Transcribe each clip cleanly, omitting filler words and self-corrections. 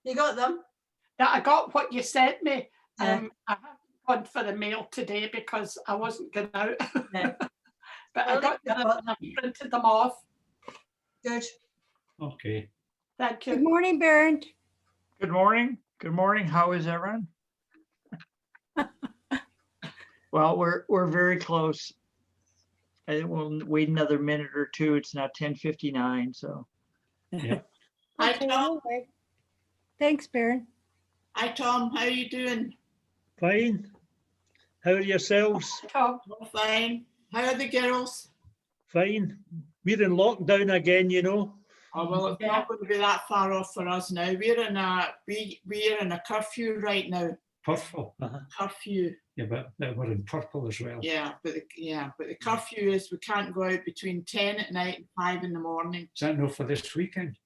You got them? That I got what you sent me. Yeah. I haven't gone for the mail today because I wasn't going out. Yeah. But I got them and I printed them off. Good. Okay. Thank Good you. morning, Bernd. Good morning. Good morning. How is everyone? Well, we're very close. I think we'll wait another minute or two. It's now 10:59, so. Yeah. Hi, Okay, Tom. all right. Thanks, Bernd. Hi, Tom. How are you doing? Fine. How are yourselves? Tom, All fine. How are the girls? Fine. We're in lockdown again, you know. Oh, well, it's not going to be that far off for us now. We're in a curfew right now. Purple. Curfew. Yeah, but we're in purple as well. Yeah, but the curfew is we can't go out between 10 at night and 5 in the morning. Is that no for this weekend?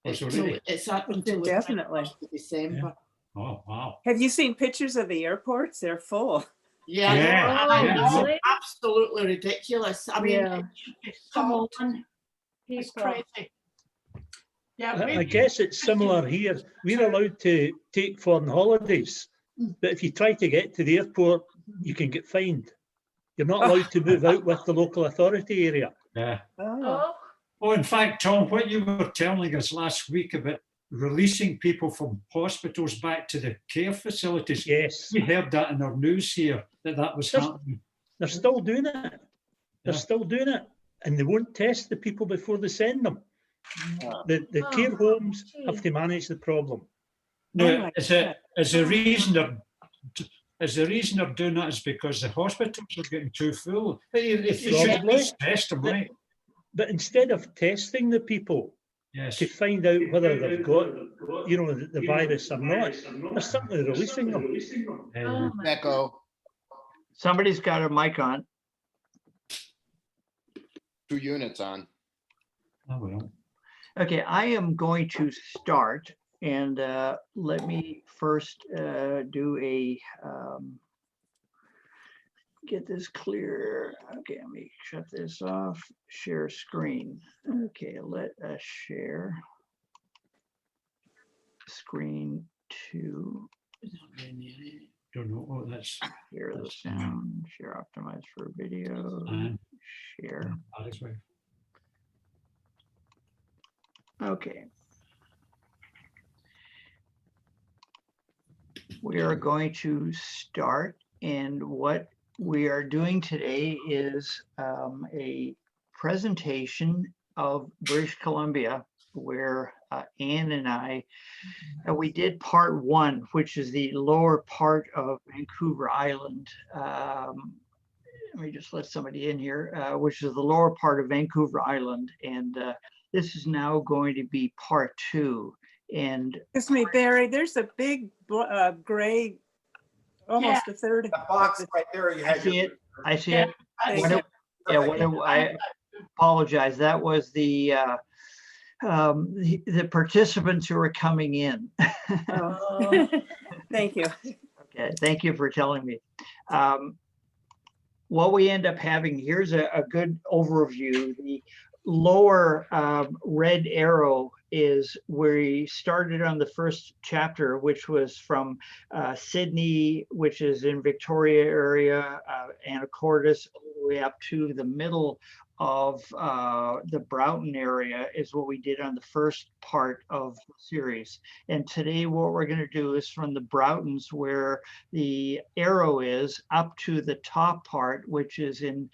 It's already? up until the Indefinitely. 21st of December. Oh, wow. Have you seen pictures of the airports? They're full. Yeah, Yeah, it's yeah. absolutely ridiculous. I mean, Yeah. come on. he's crazy. Yeah, I guess it's similar here. We're allowed to take foreign holidays, but if you try to get to the airport, you can get fined. You're not allowed to move out with the local authority area. Yeah. Oh. Oh, in fact, Tom, what you were telling us last week about releasing people from hospitals back to the care facilities. Yes, We heard that in our news here, that was Yes. happening. they're still doing it. They're Yeah. still doing it. And they won't test the people before they send them. The care homes have to manage the problem. No, my is the reason they're doing that is because the hospitals are getting too full. If they should at Probably. least test them, right? But instead of testing the people Yes. to find out whether they've got, you know, the virus or not, they're simply releasing them. Echo, Somebody's got a mic on. 2 units on. Oh, well. Okay, I am going to start and let me first do a get this clear. Okay, let me shut this off. Share screen. Okay, let us share screen to Don't know. Oh, that's hear the sound. Share optimized for video. Share. that as well. Okay. We are going to start, and what we are doing today is a presentation of British Columbia, where Anne and I, we did part 1, which is the lower part of Vancouver Island. Let me just let somebody in here, which is the lower part of Vancouver Island, and this is now going to be part 2. And Excuse me, Barry, there's a big gray, almost a third. The box right there, you I had see your. it. I see Yeah, it. I What see it- Yeah, I apologize. That was the participants who are coming in. Oh. Thank you. Okay, thank you for telling me. What we end up having, here's a good overview. The lower red arrow is where we started on the first chapter, which was from Sydney, which is in Victoria area, Anacortes, all the way up to the middle of the Broughtons area is what we did on the first part of the series. And today what we're going to do is from the Broughtons, where the arrow is, up to the top part, which is in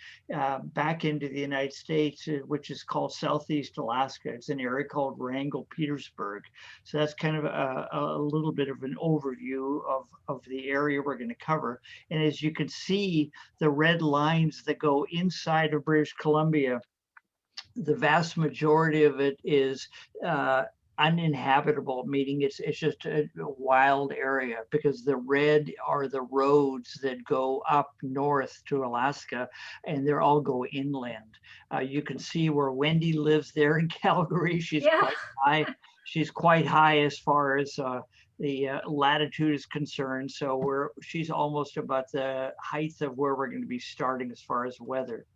back into the United States, which is called Southeast Alaska. It's an area called Rangel, Petersburg. So that's kind of a little bit of an overview of the area we're going to cover. And as you can see, the red lines that go inside of British Columbia, the vast majority of it is uninhabitable, meaning it's just a wild area, because the red are the roads that go up north to Alaska, and they're all go inland. You can see where Wendy lives there in Calgary. She's quite high. She's quite high as far as the latitude is concerned. So she's almost about the height of where we're going to be starting as far as weather.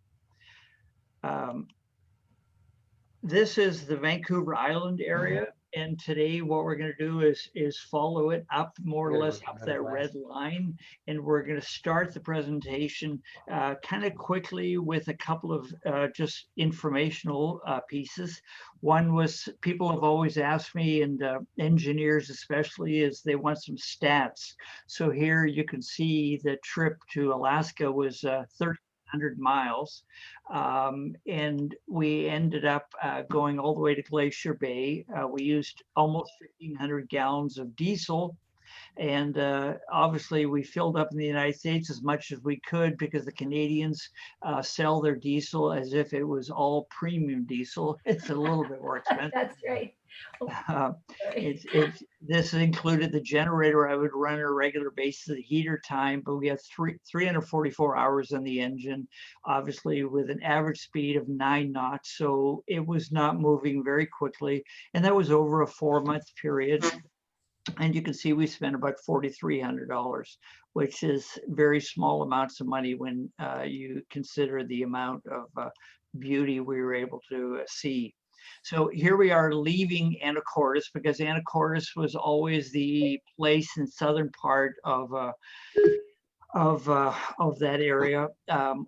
This is the Vancouver Island area. And today what we're going to do is follow it up more or less up that red line. And we're going to start the presentation kind of quickly with a couple of just informational pieces. One was, people have always asked me, and engineers especially, is they want some stats. So here you can see the trip to Alaska was 1,300 miles. And we ended up going all the way to Glacier Bay. We used almost 1,500 gallons of diesel. And obviously we filled up in the United States as much as we could, because the Canadians sell their diesel as if it was all premium diesel. It's a little bit more expensive. That's right. This included the generator I would run on a regular basis, the heater time, but we have 344 hours on the engine, obviously with an average speed of 9 knots. So it was not moving very quickly. And that was over a 4-month period. And you can see we spent about $4,300, which is very small amounts of money when you consider the amount of beauty we were able to see. So here we are leaving Anacortes, because Anacortes was always the place in southern part of that area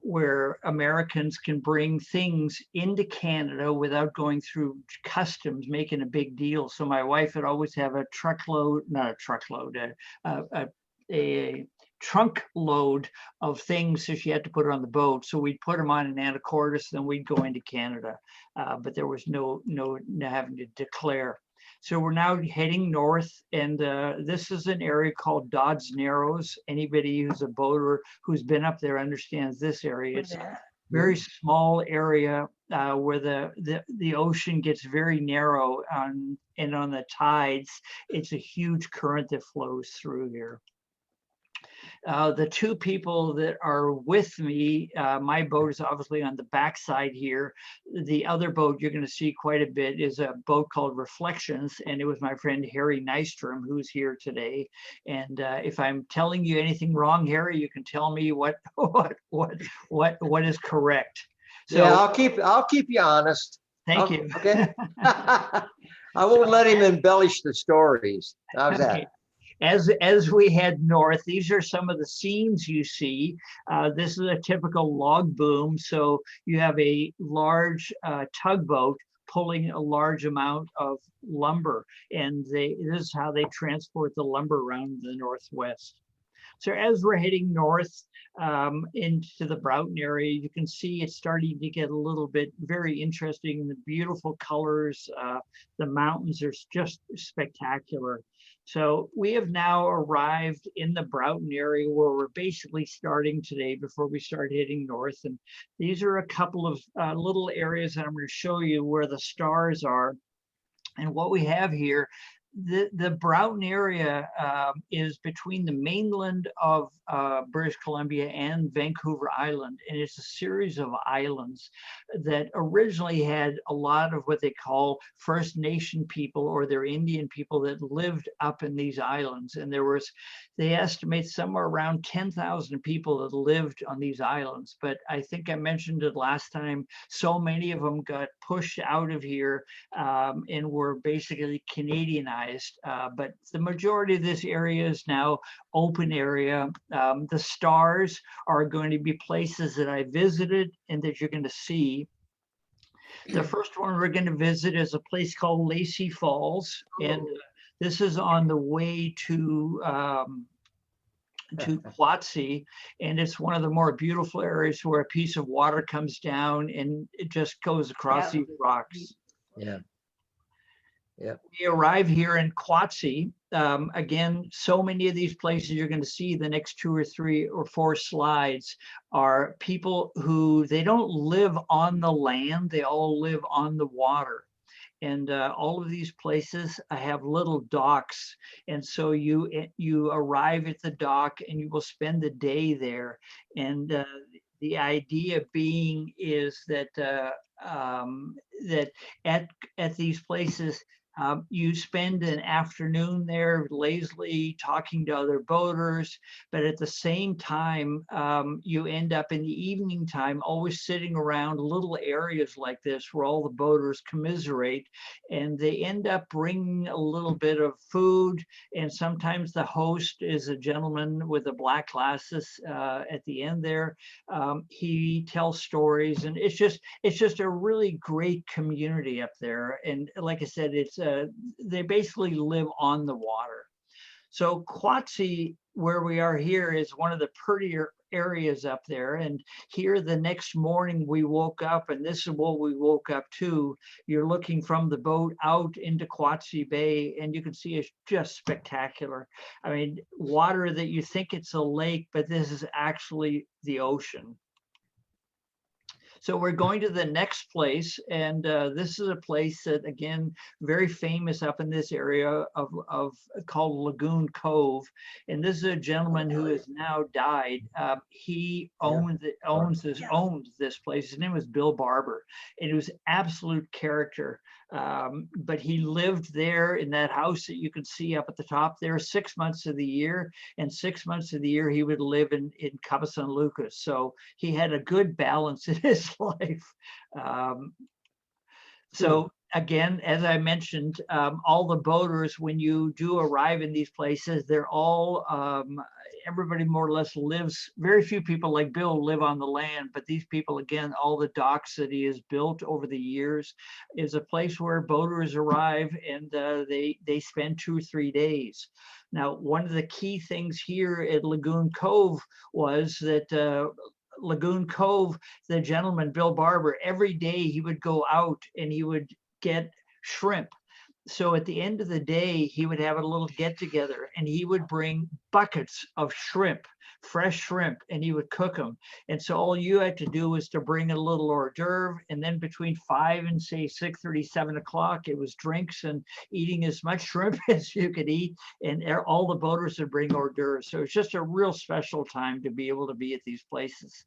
where Americans can bring things into Canada without going through customs, making a big deal. So my wife would always have a truckload, not a truckload, a trunk load of things, so she had to put it on the boat. So we'd put them on in Anacortes, then we'd go into Canada. But there was no having to declare. So we're now heading north, and this is an area called Dodd's Narrows. Anybody who's a boater who's been up there understands this area. It's a very small area where the ocean gets very narrow, and on the tides, it's a huge current that flows through here. The two people that are with me, my boat is obviously on the backside here. The other boat you're going to see quite a bit is a boat called Reflections, and it was my friend Harry Nystrom who's here today. And if I'm telling you anything wrong, Harry, you can tell me what is correct. So, yeah, I'll keep you honest. Thank you. Okay. I won't let him embellish the stories. How's that? Okay. As we head north, these are some of the scenes you see. This is a typical log boom. So you have a large tugboat pulling a large amount of lumber, and this is how they transport the lumber around the Northwest. So as we're heading north into the Broughton area, you can see it's starting to get a little bit very interesting. The beautiful colors, the mountains are just spectacular. So we have now arrived in the Broughton area, where we're basically starting today before we start heading north. And these are a couple of little areas that I'm going to show you where the stars are. And what we have here, the Broughton area is between the mainland of British Columbia and Vancouver Island, and it's a series of islands that originally had a lot of what they call First Nation people, or their Indian people, that lived up in these islands. And they estimate somewhere around 10,000 people that lived on these islands. But I think I mentioned it last time, so many of them got pushed out of here and were basically Canadianized. But the majority of this area is now open area. The stars are going to be places that I visited and that you're going to see. The first one we're going to visit is a place called Lacey Falls, and this is on the way to Quatsi, and it's one of the more beautiful areas where a piece of water comes down and it just goes across these rocks. Yeah. Yeah. We arrive here in Quatsi. Again, so many of these places you're going to see the next 2 or 3 or 4 slides are people who, they don't live on the land, they all live on the water. And all of these places have little docks. And so you arrive at the dock and you will spend the day there. And the idea being is that that at these places, You spend an afternoon there lazily talking to other boaters, but at the same time, you end up in the evening time always sitting around little areas like this where all the boaters commiserate, and they end up bringing a little bit of food, and sometimes the host is a gentleman with the black glasses at the end there. He tells stories, and it's just a really great community up there. And like I said, it's they basically live on the water. So Quatsi, where we are here, is one of the prettier areas up there. And here the next morning we woke up, and this is what we woke up to. You're looking from the boat out into Quatsi Bay, and you can see it's just spectacular. I mean, water that you think it's a lake, but this is actually the ocean. So we're going to the next place, and this is a place that, again, very famous up in this area of called Lagoon Cove. And this is a gentleman who has now died. He owns this place. His name was Bill Barber, and he was absolute character. But he lived there in that house that you can see up at the top there 6 months of the year, and 6 months of the year he would live in Cabo San Lucas. So he had a good balance in his life. So again, as I mentioned, all the boaters, when you do arrive in these places, they're all, everybody more or less lives, very few people like Bill live on the land, but these people, again, all the docks that he has built over the years is a place where boaters arrive, and they spend 2 or 3 days. Now, one of the key things here at Lagoon Cove was that Lagoon Cove, the gentleman, Bill Barber, every day he would go out and he would get shrimp. So at the end of the day, he would have a little get together, and he would bring buckets of shrimp, fresh shrimp, and he would cook them. And so all you had to do was to bring a little hors d'oeuvre, and then between 5 and say 6:30, 7 o'clock, it was drinks and eating as much shrimp as you could eat. And all the boaters would bring hors d'oeuvres. So it's just a real special time to be able to be at these places.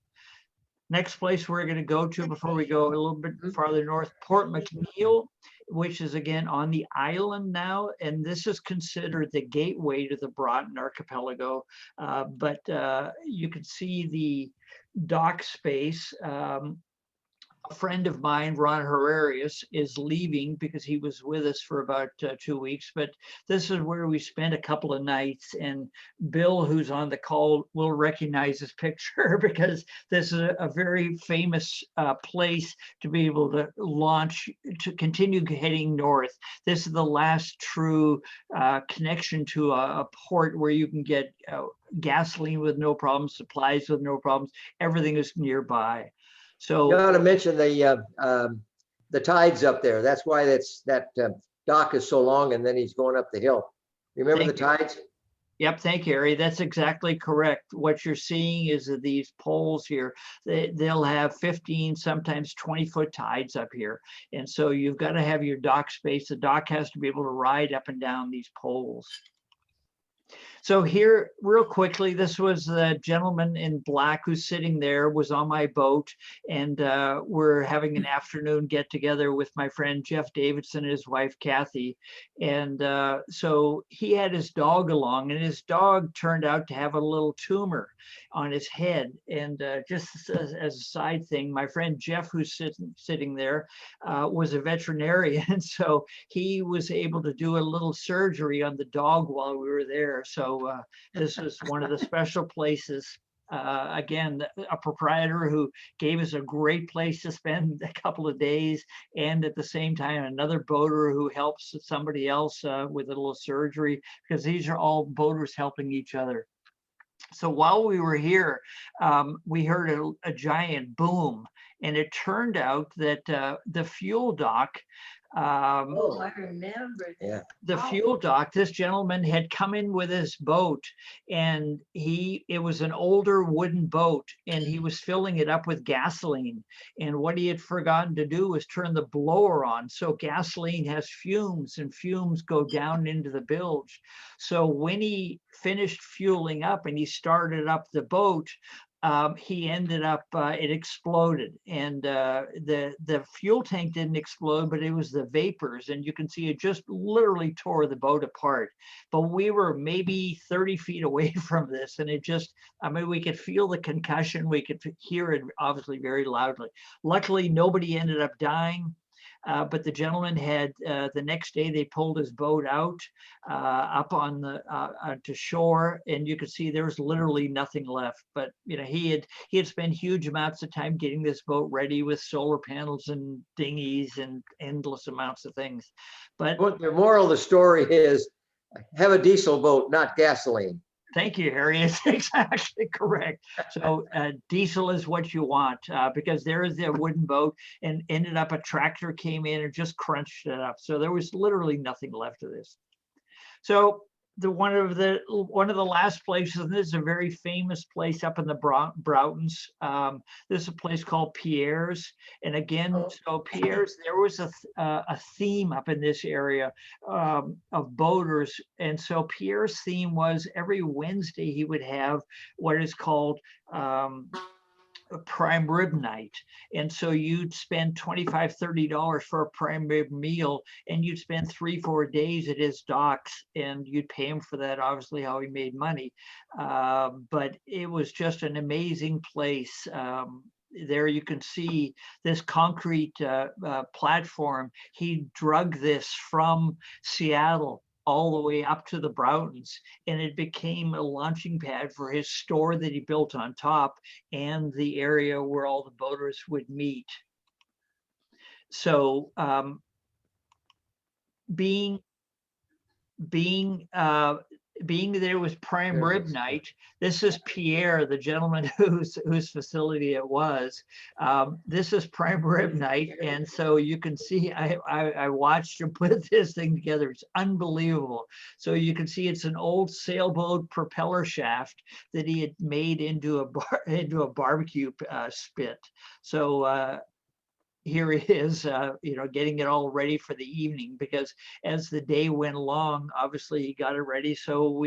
Next place we're going to go to before we go a little bit farther north, Port Mcneil, which is again on the island now. And this is considered the gateway to the Broughton archipelago. But you can see the dock space. A friend of mine, Ron Herrerius, is leaving because he was with us for about 2 weeks, but this is where we spent a couple of nights, and Bill, who's on the call, will recognize this picture because this is a very famous place to be able to launch, to continue heading north. This is the last true connection to a port where you can get gasoline with no problems, supplies with no problems, everything is nearby. So You gotta mention the tides up there. That's why that dock is so long, and then he's going up the hill. Remember the tides? Yep, thank you, Harry. That's exactly correct. What you're seeing is that these poles here, they'll have 15, sometimes 20-foot tides up here. And so you've got to have your dock space. The dock has to be able to ride up and down these poles. So here, real quickly, this was the gentleman in black who's sitting there, was on my boat, and we're having an afternoon get together with my friend Jeff Davidson and his wife Kathy. And so he had his dog along, and his dog turned out to have a little tumor on his head. And just as a side thing, my friend Jeff, who's sitting there, was a veterinarian, so he was able to do a little surgery on the dog while we were there. So this was one of the special places. Again, a proprietor who gave us a great place to spend a couple of days, and at the same time, another boater who helps somebody else with a little surgery, because these are all boaters helping each other. So while we were here, we heard a giant boom, and it turned out that the fuel dock, I remember. Yeah. the fuel dock, this gentleman had come in with his boat, and it was an older wooden boat, and he was filling it up with gasoline. And what he had forgotten to do was turn the blower on. So gasoline has fumes, and fumes go down into the bilge. So when he finished fueling up and he started up the boat, he ended up, it exploded, and the fuel tank didn't explode, but it was the vapors, and you can see it just literally tore the boat apart. But we were maybe 30 feet away from this, and it just, I mean, we could feel the concussion, we could hear it obviously very loudly. Luckily, nobody ended up dying. But the gentleman had, the next day they pulled his boat out up on the to shore, and you could see there was literally nothing left. But you know, he had spent huge amounts of time getting this boat ready with solar panels and dinghies and endless amounts of things. But What the moral of the story is, have a diesel boat, not gasoline. thank you, Harry. It's exactly correct. So diesel is what you want, because there is a wooden boat, and ended up a tractor came in and just crunched it up. So there was literally nothing left of this. So one of the last places, and this is a very famous place up in the Broughtons. This is a place called Pierre's, and again, so Pierre's, there was a theme up in this area of boaters, and so Pierre's theme was every Wednesday he would have what is called a prime rib night. And so you'd spend $25, $30 for a prime rib meal, and you'd spend 3-4 days at his docks, and you'd pay him for that, obviously how he made money. But it was just an amazing place. There you can see this concrete platform. He drug this from Seattle all the way up to the Broughtons, and it became a launching pad for his store that he built on top, and the area where all the boaters would meet. So being there was prime rib night. This is Pierre, the gentleman whose facility it was. This is prime rib night, and so you can see I watched him put this thing together. It's unbelievable. So you can see it's an old sailboat propeller shaft that he had made into a barbecue spit. So here he is, getting it all ready for the evening, because as the day went along, obviously he got it ready. So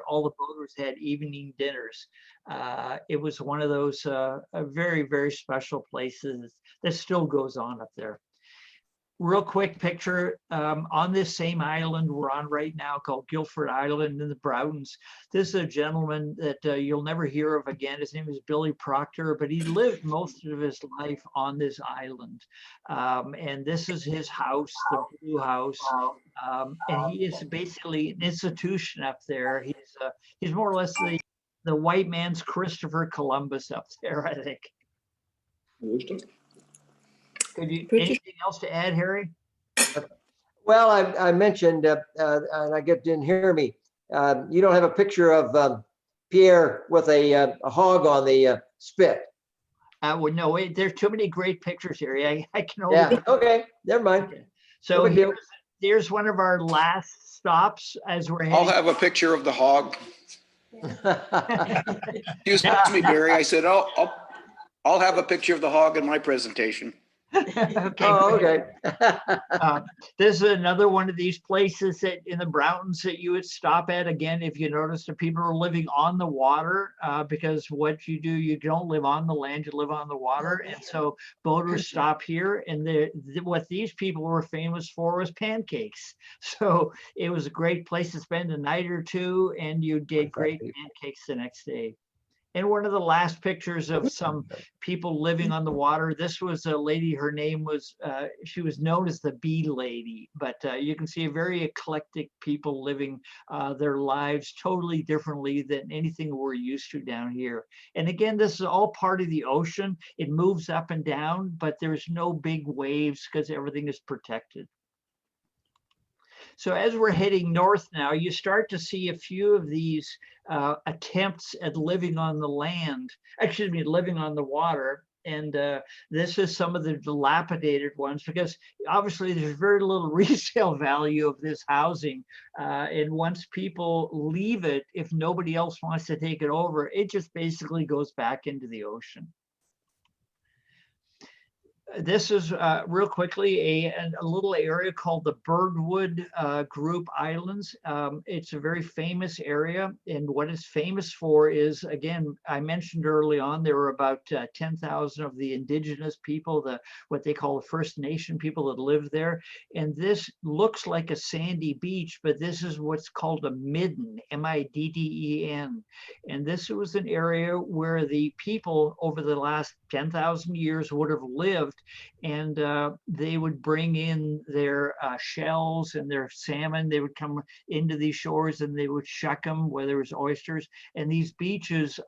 all the boaters had evening dinners. It was one of those very, very special places that still goes on up there. Real quick picture on this same island we're on right now, called Guilford Island in the Broughtons. This is a gentleman that you'll never hear of again. His name is Billy Proctor, but he lived most of his life on this island. And this is his house, the Blue House. And he is basically an institution up there. He's more or less the white man's Christopher Columbus up there, I think. Anything else to add, Harry? Well, I mentioned, and I didn't hear me. You don't have a picture of Pierre with a hog on the spit. No, wait, there's too many great pictures here. I can only. Yeah. Okay. Never mind. Okay. So here's one of our last stops as we're heading. I'll have a picture of the hog. Excuse me, Barry. I said, I'll have a picture of the hog in my presentation. Okay. Oh, okay. This is another one of these places that in the Broughtons that you would stop at. Again, if you notice, the people are living on the water, because what you do, you don't live on the land, you live on the water. And so boaters stop here, and what these people were famous for was pancakes. So it was a great place to spend a night or two, and you'd get great pancakes the next day. And one of the last pictures of some people living on the water, this was a lady, her name was, she was known as the Bee Lady, but you can see a very eclectic people living their lives totally differently than anything we're used to down here. And again, this is all part of the ocean. It moves up and down, but there's no big waves because everything is protected. So as we're heading north now, you start to see a few of these attempts at living on the land, living on the water. And this is some of the dilapidated ones, because obviously there's very little resale value of this housing. And once people leave it, if nobody else wants to take it over, it just basically goes back into the ocean. This is real quickly a little area called the Birdwood Group Islands. It's a very famous area, and what it's famous for is, again, I mentioned early on, there were about 10,000 of the indigenous people, what they call the First Nation people that live there. And this looks like a sandy beach, but this is what's called a midden, M-I-D-D-E-N. And this was an area where the people over the last 10,000 years would have lived, and they would bring in their shells and their salmon. They would come into these shores and they would shuck them where there was oysters. And these beaches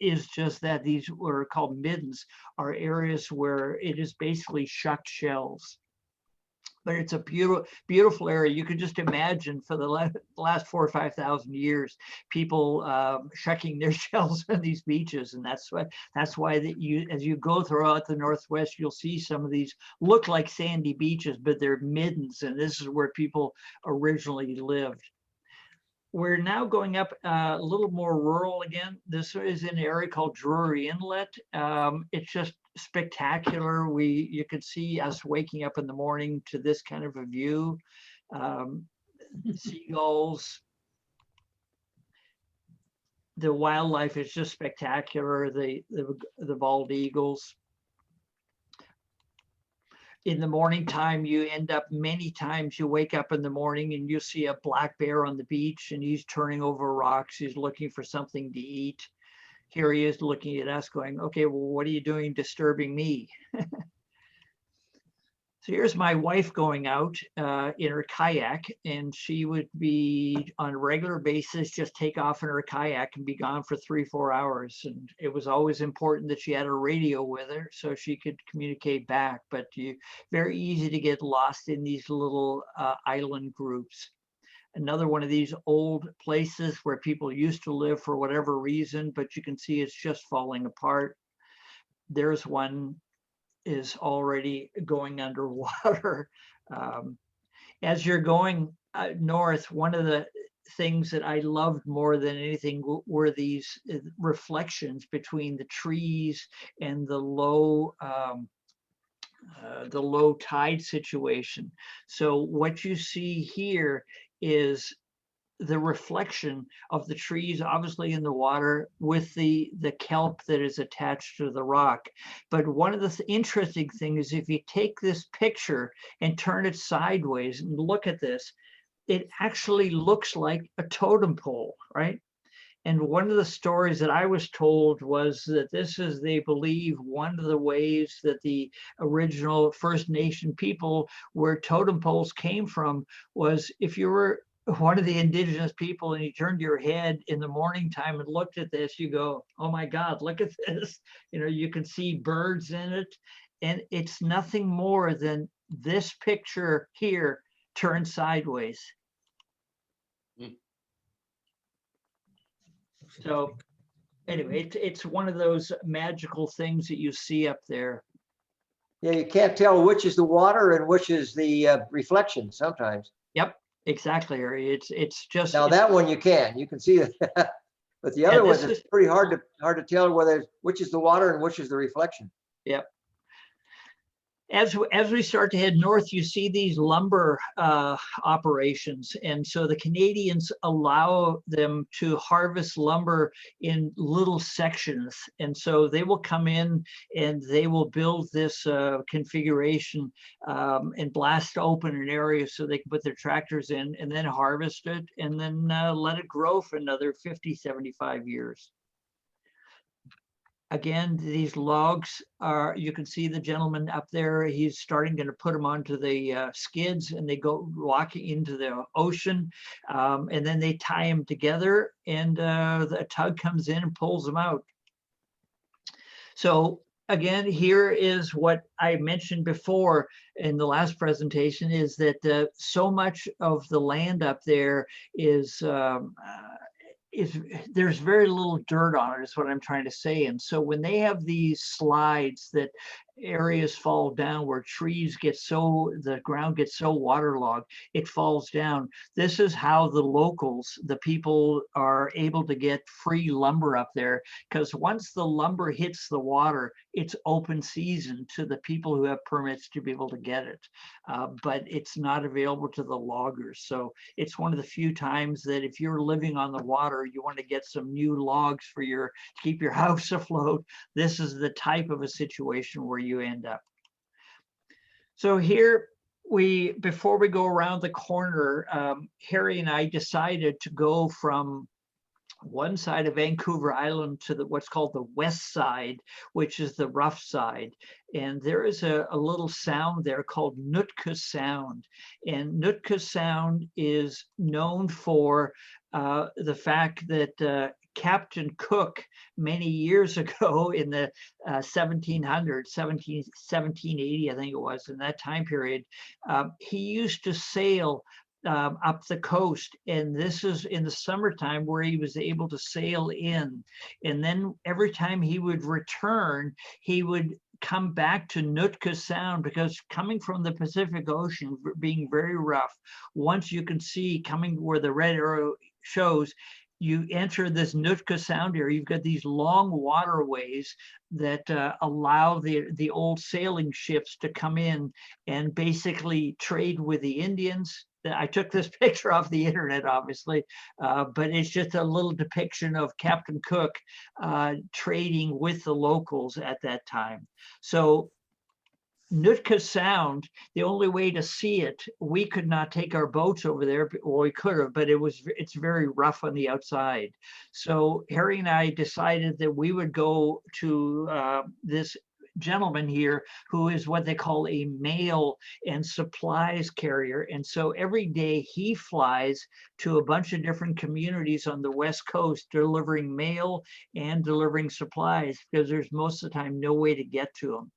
is just that. These were called middens, are areas where it is basically shucked shells. But it's a beautiful area. You could just imagine for the last 4,000 or 5,000 years, people shucking their shells on these beaches, and that's why that as you go throughout the Northwest, you'll see some of these look like sandy beaches, but they're middens, and this is where people originally lived. We're now going up a little more rural again. This is an area called Drury Inlet. It's just spectacular. You could see us waking up in the morning to this kind of a view. Seagulls. The wildlife is just spectacular. The bald eagles. In the morning time, you end up many times, you wake up in the morning and you see a black bear on the beach and he's turning over rocks. He's looking for something to eat. Here he is looking at us going, okay, well, what are you doing disturbing me? So here's my wife going out in her kayak, and she would be on a regular basis, just take off in her kayak and be gone for 3-4 hours. And it was always important that she had a radio with her so she could communicate back, but very easy to get lost in these little island groups. Another one of these old places where people used to live for whatever reason, but you can see it's just falling apart. There's one is already going underwater. As you're going north, one of the things that I loved more than anything were these reflections between the trees and the low tide situation. So what you see here is the reflection of the trees, obviously in the water, with the kelp that is attached to the rock. But one of the interesting things is if you take this picture and turn it sideways and look at this, it actually looks like a totem pole, right? And one of the stories that I was told was that this is, they believe, one of the ways that the original First Nation people, where totem poles came from, was if you were one of the indigenous people and you turned your head in the morning time and looked at this, you go, oh my God, look at this. You know, you can see birds in it. And it's nothing more than this picture here turned sideways. So anyway, it's one of those magical things that you see up there. Yeah, you can't tell which is the water and which is the reflection sometimes. Yep. Exactly, Harry. It's just now that one you can see it, but the other ones it's pretty hard to tell which is the water and which is the reflection. Yep. As we start to head north, you see these lumber operations, and so the Canadians allow them to harvest lumber in little sections, and so they will come in and they will build this configuration and blast open an area so they can put their tractors in and then harvest it and then let it grow for another 50-75 years. Again, these logs are, you can see the gentleman up there, he's going to put them onto the skids and they go walking into the ocean, and then they tie them together and the tug comes in and pulls them out. So again, here is what I mentioned before in the last presentation, is that so much of the land up there is there's very little dirt on it, is what I'm trying to say. And so when they have these slides that areas fall down, where trees get so, the ground gets so waterlogged, it falls down. This is how the locals, the people, are able to get free lumber up there, because once the lumber hits the water, it's open season to the people who have permits to be able to get it. But it's not available to the loggers. So it's one of the few times that if you're living on the water, you want to get some new logs for to keep your house afloat. This is the type of a situation where you end up. So here before we go around the corner, Harry and I decided to go from one side of Vancouver Island to what's called the west side, which is the rough side. And there is a little sound there called Nutka Sound. And Nutka Sound is known for the fact that Captain Cook, many years ago in the 1780, I think it was, in that time period, he used to sail up the coast, and this is in the summertime where he was able to sail in. And then every time he would return, he would come back to Nutka Sound, because coming from the Pacific Ocean, being very rough, once you can see coming where the red arrow shows, you enter this Nutka Sound area, you've got these long waterways that allow the old sailing ships to come in and basically trade with the Indians. I took this picture off the internet, obviously, but it's just a little depiction of Captain Cook trading with the locals at that time. So Nutka Sound, the only way to see it, we could not take our boats over there, or we could have, but it's very rough on the outside. So Harry and I decided that we would go to this gentleman here who is what they call a mail and supplies carrier. And so every day he flies to a bunch of different communities on the West Coast, delivering mail and delivering supplies, because there's most of the time no way to get to them.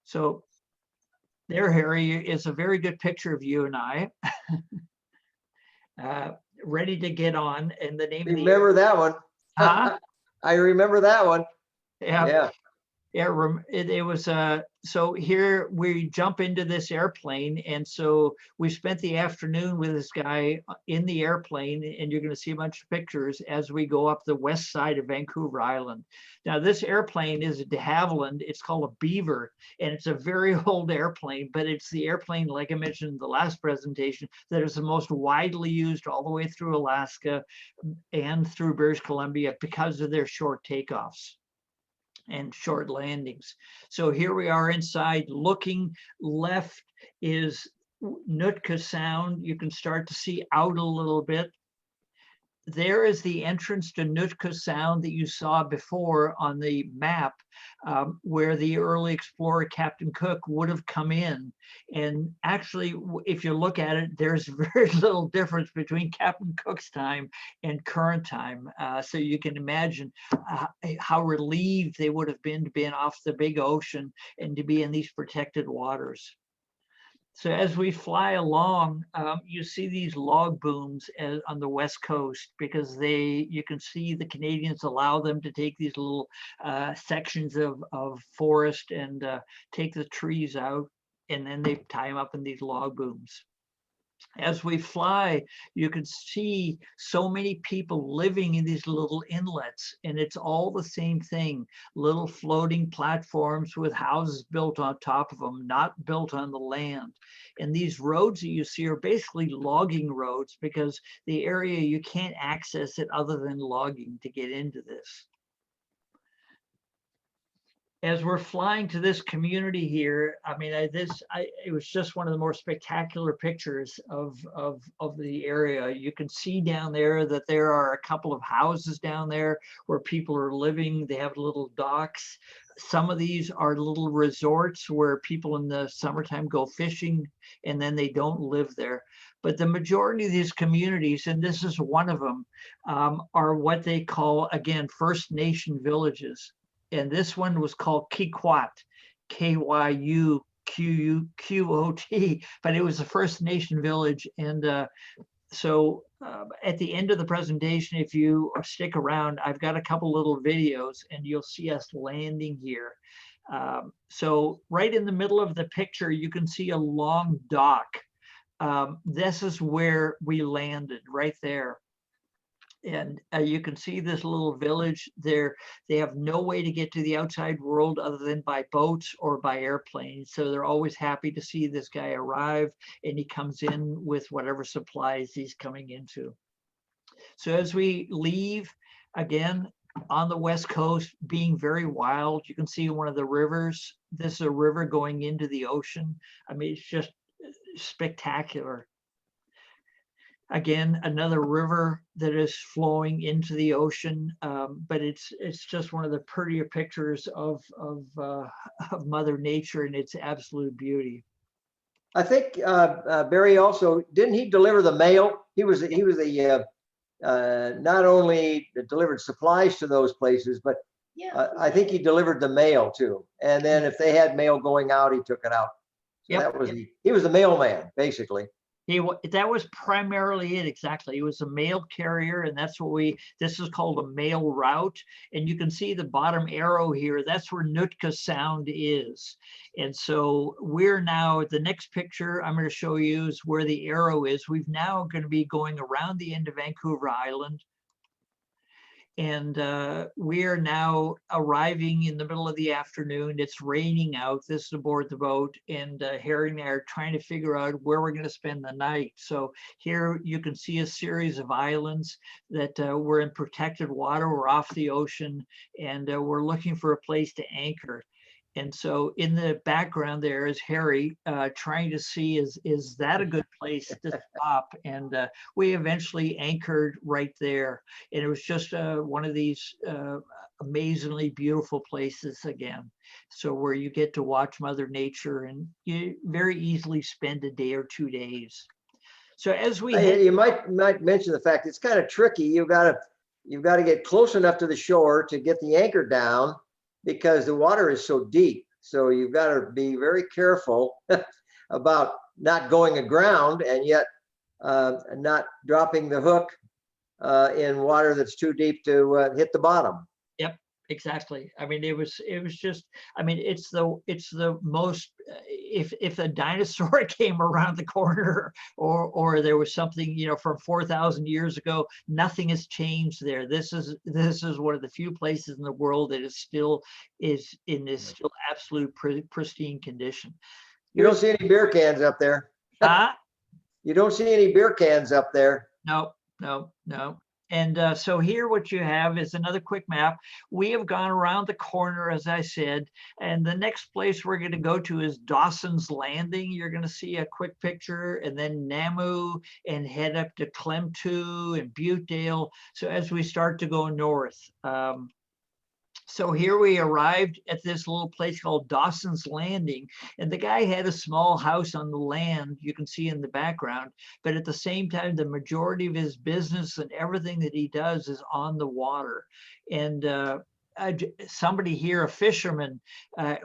So there, Harry, is a very good picture of you and I ready to get on. And the name Remember of the that one? Huh? I remember that one. Yeah. It was so here we jump into this airplane, and so we spent the afternoon with this guy in the airplane, and you're going to see a bunch of pictures as we go up the west side of Vancouver Island. Now this airplane is a de Havilland. It's called a Beaver, and it's a very old airplane, but it's the airplane, like I mentioned in the last presentation, that is the most widely used all the way through Alaska and through British Columbia because of their short takeoffs and short landings. So here we are inside. Looking left is Nutka Sound. You can start to see out a little bit. There is the entrance to Nutka Sound that you saw before on the map, where the early explorer Captain Cook would have come in. And actually, if you look at it, there's very little difference between Captain Cook's time and current time. So you can imagine how relieved they would have been to be off the big ocean and to be in these protected waters. So as we fly along, you see these log booms on the West Coast, because you can see the Canadians allow them to take these little sections of forest and take the trees out, and then they tie them up in these log booms. As we fly, you can see so many people living in these little inlets, and it's all the same thing. Little floating platforms with houses built on top of them, not built on the land. And these roads that you see are basically logging roads, because the area, you can't access it other than logging to get into this. As we're flying to this community here, I mean, it was just one of the more spectacular pictures of the area. You can see down there that there are a couple of houses down there where people are living. They have little docks. Some of these are little resorts where people in the summertime go fishing, and then they don't live there. But the majority of these communities, and this is one of them, are what they call, again, First Nation villages. And this one was called Kyuquot, K-Y-U-Q-U-Q-O-T, but it was a First Nation village. And so at the end of the presentation, if you stick around, I've got a couple little videos, and you'll see us landing here. So right in the middle of the picture, you can see a long dock. This is where we landed, right there. And you can see this little village there. They have no way to get to the outside world other than by boats or by airplanes. So they're always happy to see this guy arrive, and he comes in with whatever supplies he's coming into. So as we leave, again, on the West Coast, being very wild, you can see one of the rivers. This is a river going into the ocean. I mean, it's just spectacular. Again, another river that is flowing into the ocean, but it's just one of the prettier pictures of Mother Nature and its absolute beauty. I think Barry also, didn't he deliver the mail? He was the not only delivered supplies to those places, but I think he delivered the mail too. And then if they had mail going out, he took it out. So Yep. that was he was the mailman, basically. That was primarily it, exactly. It was a mail carrier, and that's what this is called a mail route. And you can see the bottom arrow here, that's where Nutka Sound is. And so we're now, the next picture I'm going to show you is where the arrow is. We've now going to be going around the end of Vancouver Island. And we are now arriving in the middle of the afternoon. It's raining out. This is aboard the boat, and Harry and I are trying to figure out where we're going to spend the night. So here you can see a series of islands that we're in protected water. We're off the ocean, and we're looking for a place to anchor. And so in the background there is Harry trying to see, is that a good place to stop? And we eventually anchored right there. And it was just one of these amazingly beautiful places again. So where you get to watch Mother Nature, and you very easily spend a day or 2 days. So as we You might mention the fact it's kind of tricky. You've got to get close enough to the shore to get the anchor down, because the water is so deep. So you've got to be very careful about not going aground, and yet not dropping the hook in water that's too deep to hit the bottom. Yep, exactly. I mean, it was just, I mean, it's the most, if a dinosaur came around the corner, or there was something, from 4,000 years ago, nothing has changed there. This is one of the few places in the world that is still in this still absolute pristine condition. You don't see any beer cans up there. You don't see any beer cans up there. No. And so here what you have is another quick map. We have gone around the corner, as I said, and the next place we're going to go to is Dawson's Landing. You're going to see a quick picture, and then Namu, and head up to Klemtu and Buttedale. So as we start to go north. So here we arrived at this little place called Dawson's Landing, and the guy had a small house on the land you can see in the background, but at the same time, the majority of his business and everything that he does is on the water. And somebody here, a fisherman,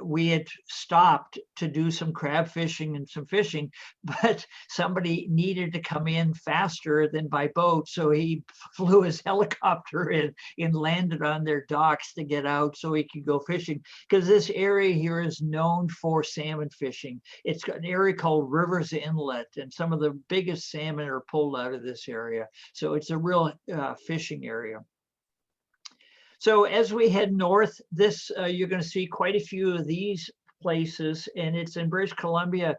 we had stopped to do some crab fishing and some fishing, but somebody needed to come in faster than by boat. So he flew his helicopter in and landed on their docks to get out so he could go fishing, because this area here is known for salmon fishing. It's got an area called Rivers Inlet, and some of the biggest salmon are pulled out of this area. So it's a real fishing area. So as we head north, you're going to see quite a few of these places, and it's in British Columbia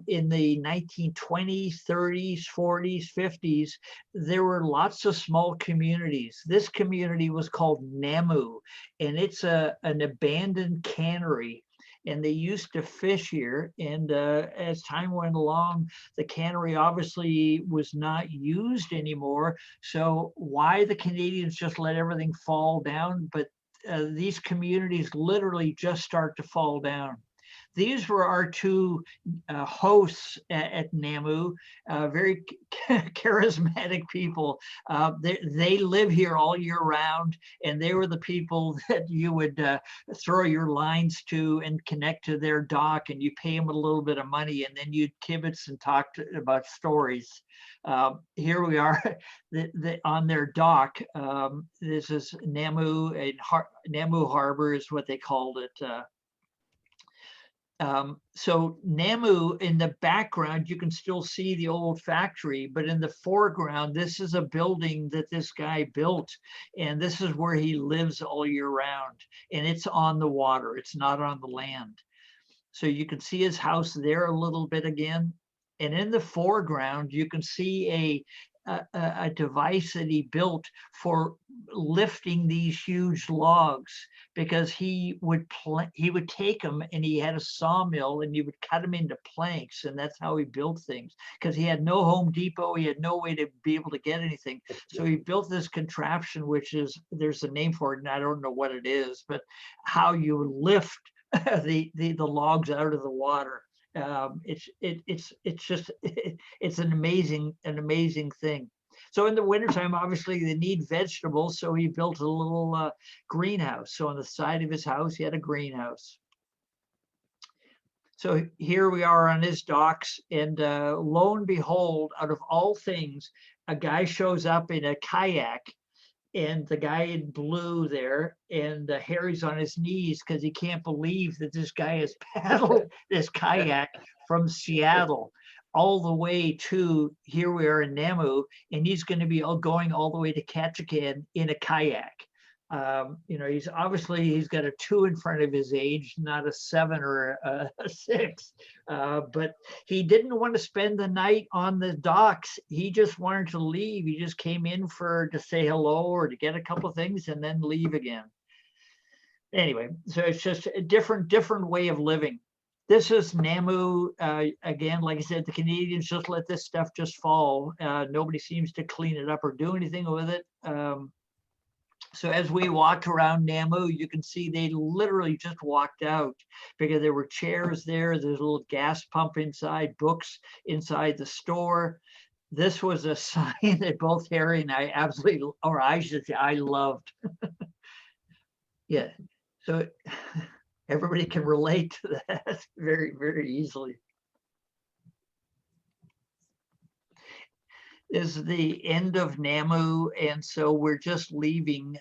in the 1920s, 30s, 40s, 50s. There were lots of small communities. This community was called Namu, and it's an abandoned cannery. And they used to fish here. And as time went along, the cannery obviously was not used anymore. So why the Canadians just let everything fall down? But these communities literally just start to fall down. These were our two hosts at Namu, very charismatic people. They live here all year round, and they were the people that you would throw your lines to and connect to their dock, and you pay them a little bit of money, and then you'd kibitz and talk about stories. Here we are on their dock. This is Namu, and Namu Harbor is what they called it. So Namu, in the background, you can still see the old factory, but in the foreground, this is a building that this guy built, and this is where he lives all year round. And it's on the water, it's not on the land. So you can see his house there a little bit again. And in the foreground, you can see a device that he built for lifting these huge logs, because he would take them, and he had a sawmill, and he would cut them into planks, and that's how he built things, because he had no Home Depot, he had no way to be able to get anything. So he built this contraption, which is, there's a name for it, and I don't know what it is, but how you lift the logs out of the water. It's just it's an amazing thing. So in the wintertime, obviously they need vegetables, so he built a little greenhouse. So on the side of his house, he had a greenhouse. So here we are on his docks, and lo and behold, out of all things, a guy shows up in a kayak, and the guy in blue there, and Harry's on his knees because he can't believe that this guy has paddled this kayak from Seattle all the way to here we are in Namu, and he's going to be going all the way to Ketchikan in a kayak. You know, he's got a 2 in front of his age, not a 7 or a 6. But he didn't want to spend the night on the docks. He just wanted to leave. He just came in to say hello or to get a couple of things and then leave again. Anyway, so it's just a different way of living. This is Namu. Again, like I said, the Canadians just let this stuff just fall. Nobody seems to clean it up or do anything with it. So as we walked around Namu, you can see they literally just walked out, because there were chairs there. There's a little gas pump inside, books inside the store. This was a sign that both Harry and I absolutely, or I should say, I loved. Yeah, so everybody can relate to that very, very easily. Is the end of Namu, and so we're just leaving.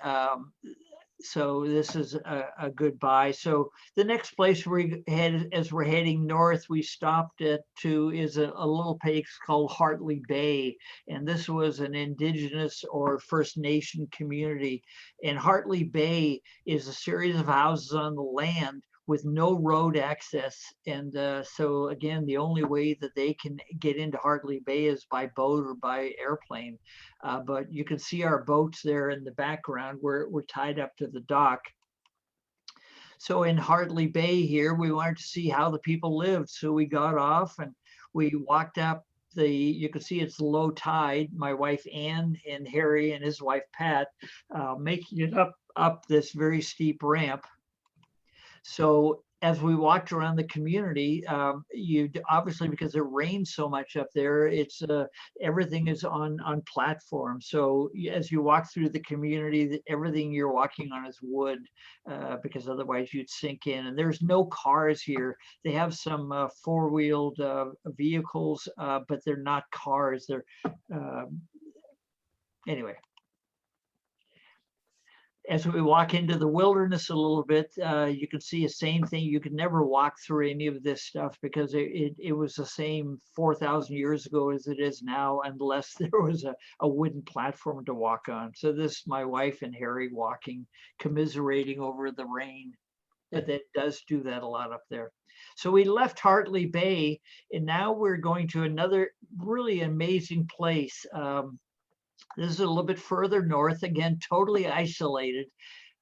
So this is a goodbye. So the next place we head, as we're heading north, we stopped at is a little place called Hartley Bay, and this was an indigenous or First Nation community. And Hartley Bay is a series of houses on the land with no road access. And so again, the only way that they can get into Hartley Bay is by boat or by airplane. But you can see our boats there in the background. We're tied up to the dock. So in Hartley Bay here, we wanted to see how the people lived. So we got off and we walked up you can see it's low tide. My wife Ann and Harry and his wife Pat making it up this very steep ramp. So as we walked around the community, you obviously, because it rains so much up there, it's everything is on platforms. So as you walk through the community, everything you're walking on is wood, because otherwise you'd sink in. And there's no cars here. They have some four-wheeled vehicles, but they're not cars. They're anyway. As we walk into the wilderness a little bit, you can see the same thing. You could never walk through any of this stuff because it was the same 4,000 years ago as it is now, unless there was a wooden platform to walk on. So this is my wife and Harry walking, commiserating over the rain. But that does do that a lot up there. So we left Hartley Bay, and now we're going to another really amazing place. This is a little bit further north, again, totally isolated.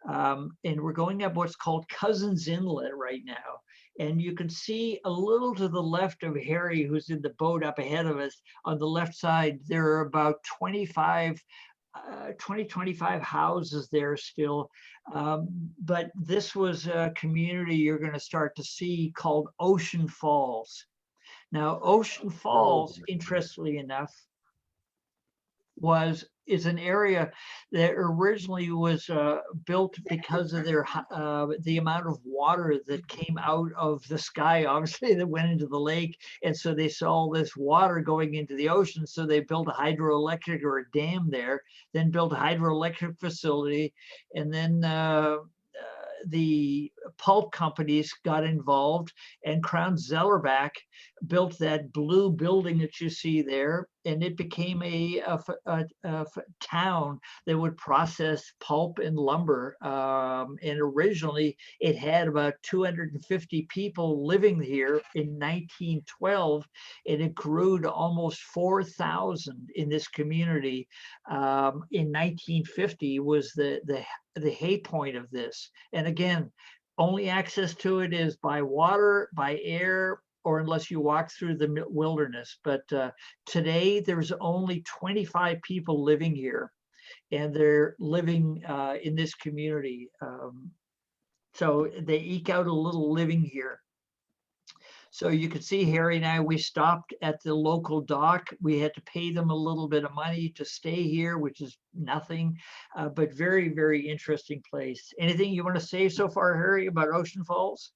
And we're going up what's called Cousins Inlet right now. And you can see a little to the left of Harry, who's in the boat up ahead of us. On the left side, there are about 25 houses there still. But this was a community you're going to start to see called Ocean Falls. Now, Ocean Falls, interestingly enough, is an area that originally was built because of the amount of water that came out of the sky, obviously, that went into the lake. And so they saw all this water going into the ocean. So they built a hydroelectric or a dam there, then built a hydroelectric facility. And then the pulp companies got involved, and Crown Zellerbach built that blue building that you see there, and it became a town that would process pulp and lumber. And originally it had about 250 people living here in 1912, and it grew to almost 4,000 in this community. In 1950 was the hay point of this. And again, only access to it is by water, by air, or unless you walk through the wilderness. But today there's only 25 people living here, and they're living in this community. So they eke out a little living here. So you can see Harry and I, we stopped at the local dock. We had to pay them a little bit of money to stay here, which is nothing, but very, very interesting place. Anything you want to say so far, Harry, about Ocean Falls?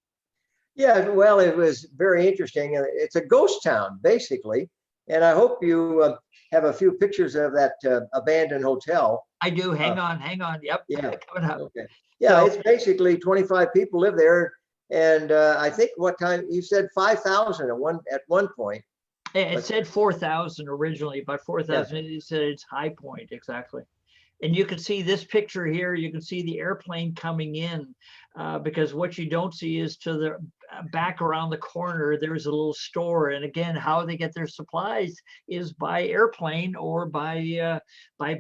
Yeah, well, it was very interesting. It's a ghost town, basically. And I hope you have a few pictures of that abandoned hotel. I do. Hang on. Yep. Yeah. Coming up. Okay. Yeah, So- it's basically 25 people live there. And I think what time you said 5,000 at one point. It said 4,000 originally, but 4,000, it said it's high point, exactly. And you can see this picture here, you can see the airplane coming in, because what you don't see is to the back around the corner, there's a little store. And again, how they get their supplies is by airplane or by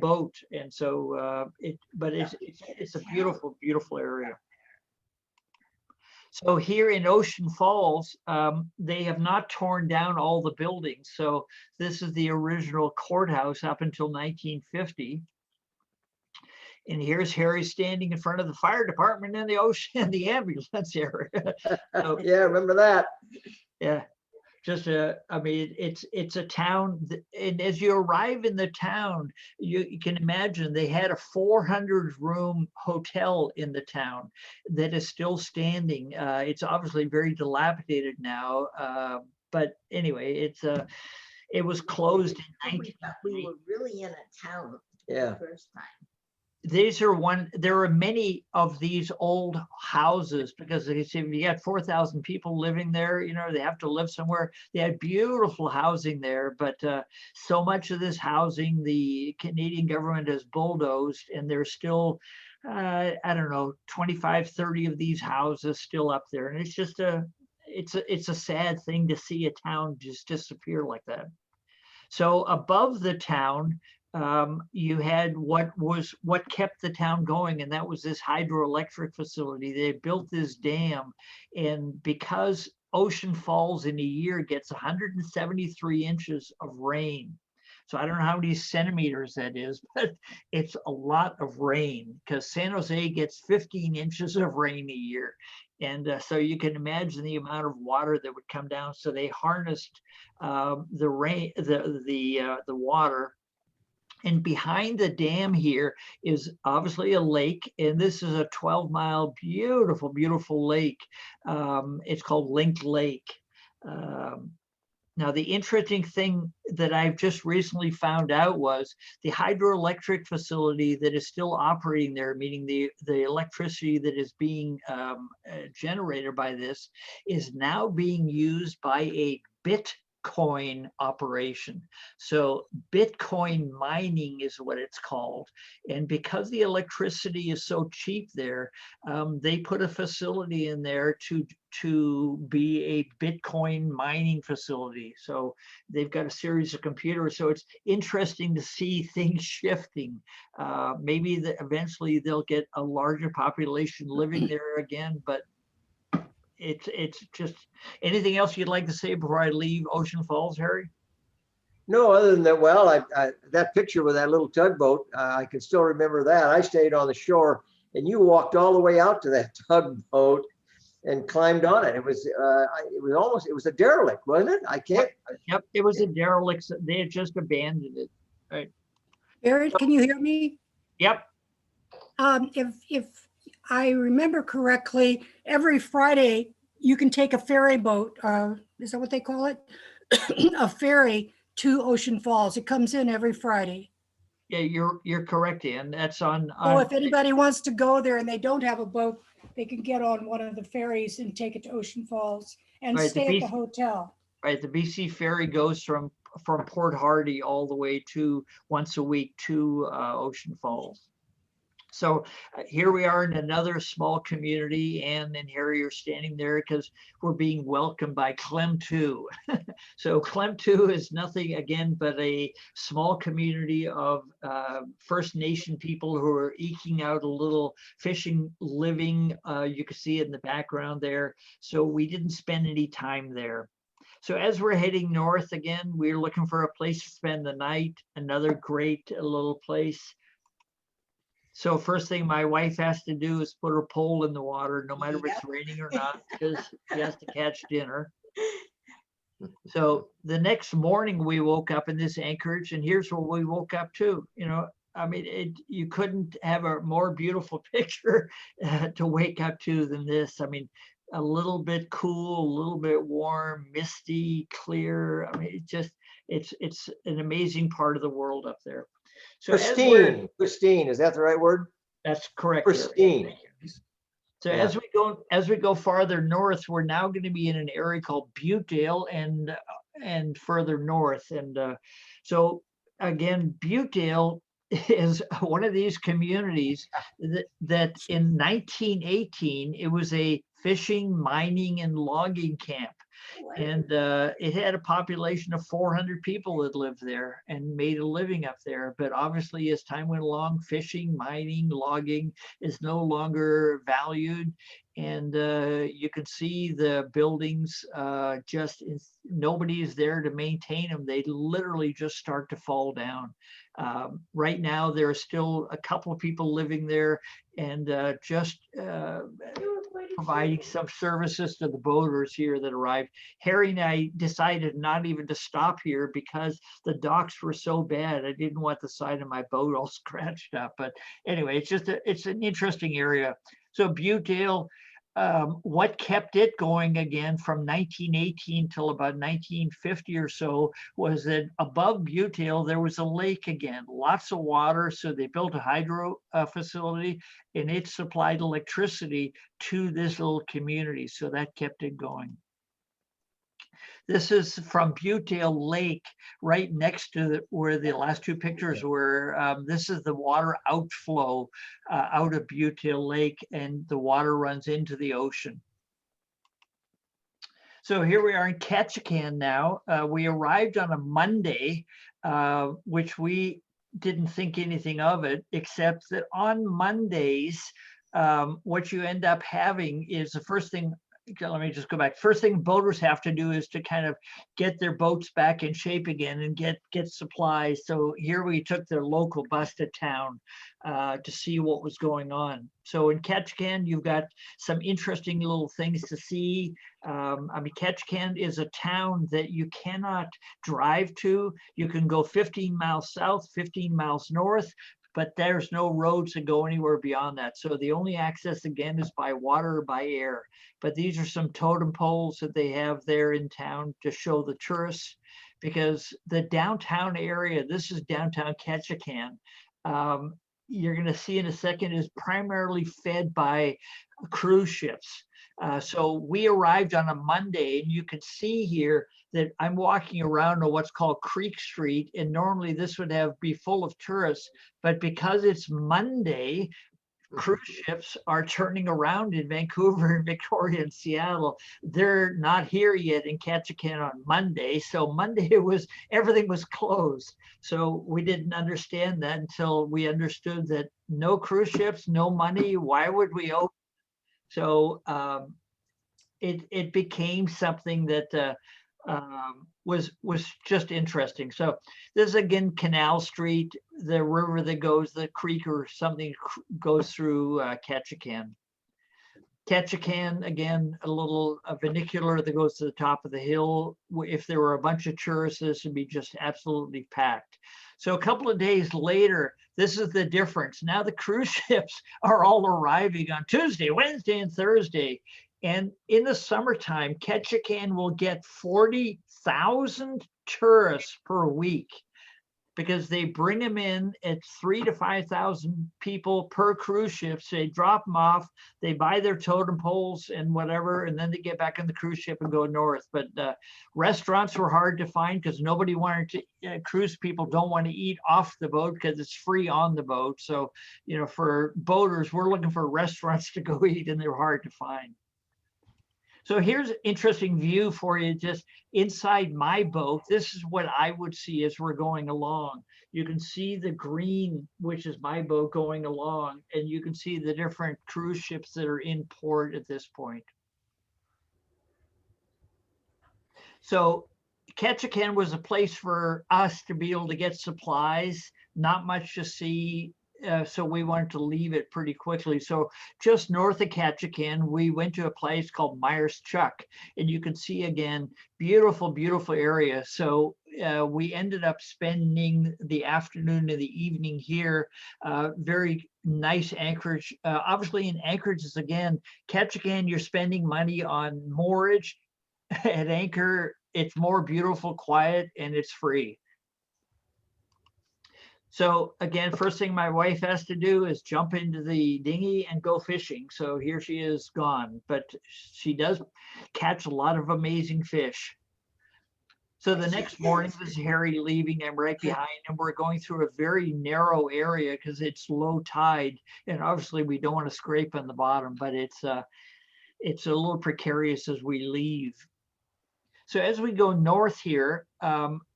boat. And so it's a beautiful, beautiful area. So here in Ocean Falls, they have not torn down all the buildings. So this is the original courthouse up until 1950. And here's Harry standing in front of the fire department and the ocean, the ambulance area. So, Yeah, remember that. yeah, just I mean, it's a town, and as you arrive in the town, you can imagine they had a 400-room hotel in the town that is still standing. It's obviously very dilapidated now, but anyway, it was closed in We 19. thought we were really in a town Yeah. the first time. There are many of these old houses, because they say if you got 4,000 people living there, you know, they have to live somewhere. They had beautiful housing there, but so much of this housing, the Canadian government has bulldozed, and there's still, I don't know, 25, 30 of these houses still up there. And it's just it's a sad thing to see a town just disappear like that. So above the town, you had what kept the town going, and that was this hydroelectric facility. They built this dam, and because Ocean Falls in a year gets 173 inches of rain. So I don't know how many centimeters that is, but it's a lot of rain, because San Jose gets 15 inches of rain a year. And so you can imagine the amount of water that would come down. So they harnessed the rain, the water. And behind the dam here is obviously a lake, and this is a 12-mile beautiful, beautiful lake. It's called Link Lake. Now, the interesting thing that I've just recently found out was the hydroelectric facility that is still operating there, meaning the electricity that is being generated by this, is now being used by a Bitcoin operation. So Bitcoin mining is what it's called. And because the electricity is so cheap there, they put a facility in there to be a Bitcoin mining facility. So they've got a series of computers. So it's interesting to see things shifting. Maybe eventually they'll get a larger population living there again, but it's just, anything else you'd like to say before I leave Ocean Falls, Harry? No, other than that, well, that picture with that little tugboat, I can still remember that. I stayed on the shore, and you walked all the way out to that tugboat and climbed on it. It was a derelict, wasn't it? I can't. Yep, it was a derelict. They had just abandoned it. Right. Barrett, can you hear me? Yep. If I remember correctly, every Friday you can take a ferry boat. Is that what they call it? A ferry to Ocean Falls. It comes in every Friday. Yeah, you're correct, Ann. That's on. So if anybody wants to go there and they don't have a boat, they can get on one of the ferries and take it to Ocean Falls and Right, the stay at beach- the hotel. Right, the BC ferry goes from Port Hardy all the way to once a week to Ocean Falls. So here we are in another small community, Ann and Harry are standing there because we're being welcomed by Clem 2. So Clem 2 is nothing again but a small community of First Nation people who are eking out a little fishing living. You can see it in the background there. So we didn't spend any time there. So as we're heading north again, we're looking for a place to spend the night, another great little place. So first thing my wife has to do is put her pole in the water, no matter if it's raining or not, because she has to catch dinner. So the next morning we woke up in this anchorage, and here's what we woke up to. You know, I mean, you couldn't have a more beautiful picture to wake up to than this. I mean, a little bit cool, a little bit warm, misty, clear. I mean, it's an amazing part of the world up there. So Pristine, is that the right word? That's correct. Pristine. So Yeah. as we go farther north, we're now going to be in an area called Buttedale and further north. And so again, Buttedale is one of these communities that in 1918, it was a fishing, mining, and logging camp. And it had a population of 400 people that lived there and made a living up there. But obviously, as time went along, fishing, mining, logging is no longer valued. And you can see the buildings nobody is there to maintain them. They literally just start to fall down. Right now, there are still a couple of people living there and just providing some services to the boaters here that arrived. Harry and I decided not even to stop here because the docks were so bad. I didn't want the side of my boat all scratched up. But anyway, it's an interesting area. So Buttedale, what kept it going again from 1918 till about 1950 or so was that above Buttedale there was a lake again, lots of water. So they built a hydro facility and it supplied electricity to this little community. So that kept it going. This is from Buttedale Lake, right next to where the last two pictures were. This is the water outflow out of Buttedale Lake, and the water runs into the ocean. So here we are in Ketchikan now. We arrived on a Monday, which we didn't think anything of it, except that on Mondays, what you end up having is the first thing. Let me just go back. First thing boaters have to do is to kind of get their boats back in shape again and get supplies. So here we took the local bus to town to see what was going on. So in Ketchikan, you've got some interesting little things to see. I mean, Ketchikan is a town that you cannot drive to. You can go 15 miles south, 15 miles north, but there's no roads that go anywhere beyond that. So the only access again is by water or by air. But these are some totem poles that they have there in town to show the tourists, because the downtown area, this is downtown Ketchikan, you're going to see in a second, is primarily fed by cruise ships. So we arrived on a Monday, and you can see here that I'm walking around on what's called Creek Street, and normally this would be full of tourists, but because it's Monday, cruise ships are turning around in Vancouver and Victoria and Seattle. They're not here yet in Ketchikan on Monday. So Monday everything was closed. So we didn't understand that until we understood that no cruise ships, no money. Why would we open? So it became something that was just interesting. So this is again Canal Street, the river that goes, the creek or something goes through Ketchikan. Ketchikan, again, a vernacular that goes to the top of the hill. If there were a bunch of tourists, this would be just absolutely packed. So a couple of days later, this is the difference. Now the cruise ships are all arriving on Tuesday, Wednesday, and Thursday. And in the summertime, Ketchikan will get 40,000 tourists per week. because they bring them in at 3,000 to 5,000 people per cruise ship. So they drop them off, they buy their totem poles and whatever, and then they get back on the cruise ship and go north. But restaurants were hard to find because nobody wanted to, cruise people don't want to eat off the boat because it's free on the boat. So, you know, for boaters, we're looking for restaurants to go eat, and they're hard to find. So here's an interesting view for you just inside my boat. This is what I would see as we're going along. You can see the green, which is my boat going along, and you can see the different cruise ships that are in port at this point. So Ketchikan was a place for us to be able to get supplies, not much to see. So we wanted to leave it pretty quickly. So just north of Ketchikan, we went to a place called Myers Chuck, and you can see again, beautiful, beautiful area. So we ended up spending the afternoon and the evening here. Very nice anchorage. Obviously in anchorages, again, Ketchikan, you're spending money on moorage. At anchor, it's more beautiful, quiet, and it's free. So again, first thing my wife has to do is jump into the dinghy and go fishing. So here she is gone, but she does catch a lot of amazing fish. So the next morning was Harry leaving. I'm right behind him. We're going through a very narrow area because it's low tide. And obviously we don't want to scrape on the bottom, but it's a little precarious as we leave. So as we go north here,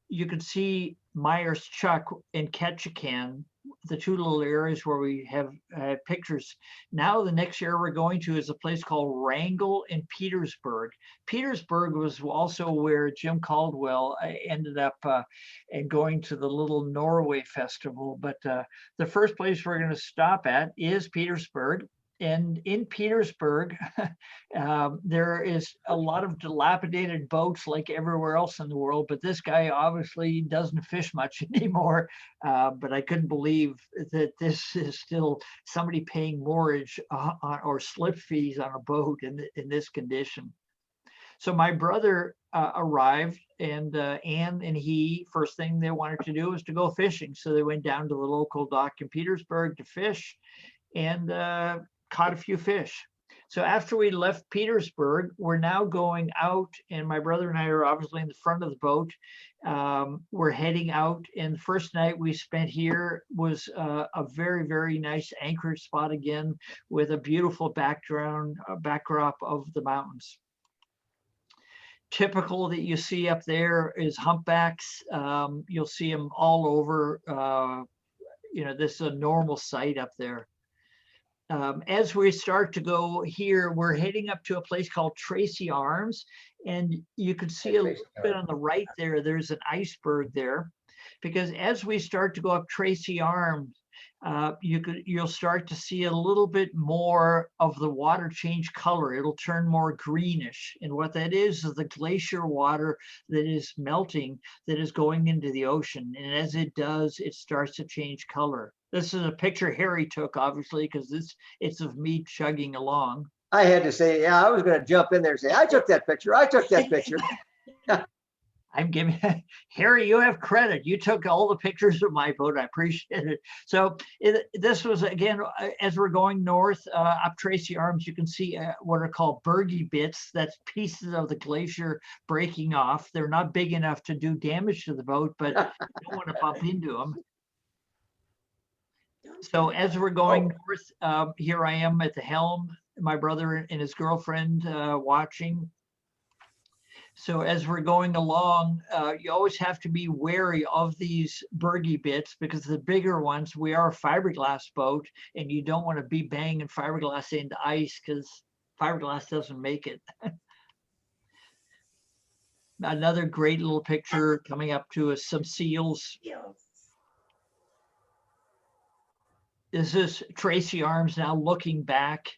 you can see Myers Chuck and Ketchikan, the two little areas where we have pictures. Now the next area we're going to is a place called Rangel in Petersburg. Petersburg was also where Jim Caldwell ended up and going to the little Norway festival. But the first place we're going to stop at is Petersburg. And in Petersburg, there is a lot of dilapidated boats like everywhere else in the world, but this guy obviously doesn't fish much anymore. But I couldn't believe that this is still somebody paying moorage or slip fees on a boat in this condition. So my brother arrived, and Ann and he, first thing they wanted to do was to go fishing. So they went down to the local dock in Petersburg to fish, and caught a few fish. So after we left Petersburg, we're now going out, and my brother and I are obviously in the front of the boat. We're heading out, and the first night we spent here was a very, very nice anchorage spot again with a beautiful backdrop of the mountains. Typical that you see up there is humpbacks. You'll see them all over. You know, this is a normal sight up there. As we start to go here, we're heading up to a place called Tracy Arms, and you can see a little bit on the right there, there's an iceberg there, because as we start to go up Tracy Arms, you'll start to see a little bit more of the water change color. It'll turn more greenish, and what that is the glacier water that is melting, that is going into the ocean, and as it does, it starts to change color. This is a picture Harry took, obviously, because it's of me chugging along. I had to say, yeah, I was going to jump in there and say, I took that picture. I took that picture. I'm giving Harry, you have credit. You took all the pictures of my boat. I appreciate it. So this was, again, as we're going north up Tracy Arms, you can see what are called bergy bits. That's pieces of the glacier breaking off. They're not big enough to do damage to the boat, but you don't want to bump into them. So as we're going north, here I am at the helm, my brother and his girlfriend watching. So as we're going along, you always have to be wary of these bergy bits, because the bigger ones, we are a fiberglass boat, and you don't want to be banging fiberglass into ice because fiberglass doesn't make it. Another great little picture coming up to us, some seals. This is Tracy Arms now looking back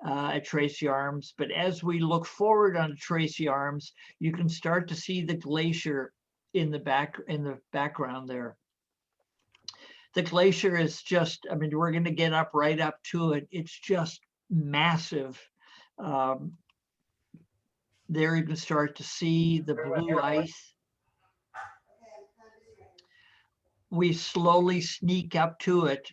at Tracy Arms. But as we look forward on Tracy Arms, you can start to see the glacier in the background there. The glacier is just, I mean, we're going to get up right up to it. It's just massive. There you can start to see the blue ice. we slowly sneak up to it.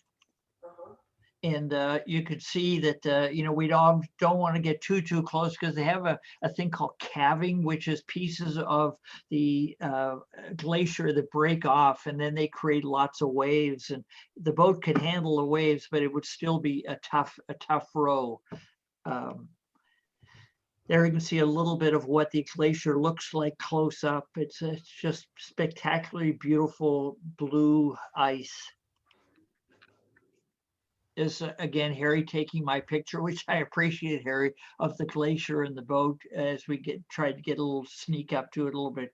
And you could see that, you know, we don't want to get too close because they have a thing called calving, which is pieces of the glacier that break off, and then they create lots of waves. And the boat could handle the waves, but it would still be a tough row. There you can see a little bit of what the glacier looks like close up. It's just spectacularly beautiful blue ice. Is again Harry taking my picture, which I appreciate, Harry, of the glacier and the boat as we tried to get a little sneak up to it a little bit,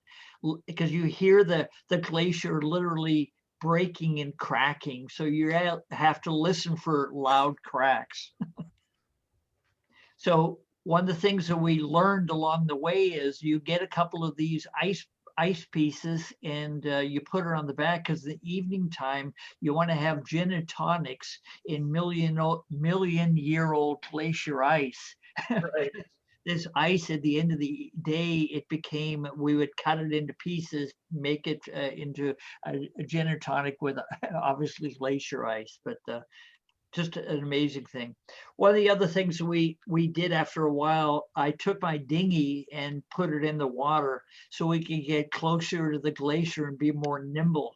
because you hear the glacier literally breaking and cracking, so you have to listen for loud cracks. So one of the things that we learned along the way is you get a couple of these ice pieces and you put it on the back, because the evening time you want to have gin and tonics in million-year-old glacier ice. Right. This ice at the end of the day, we would cut it into pieces, make it into a gin and tonic with obviously glacier ice, but just an amazing thing. One of the other things we did after a while, I took my dinghy and put it in the water so we could get closer to the glacier and be more nimble.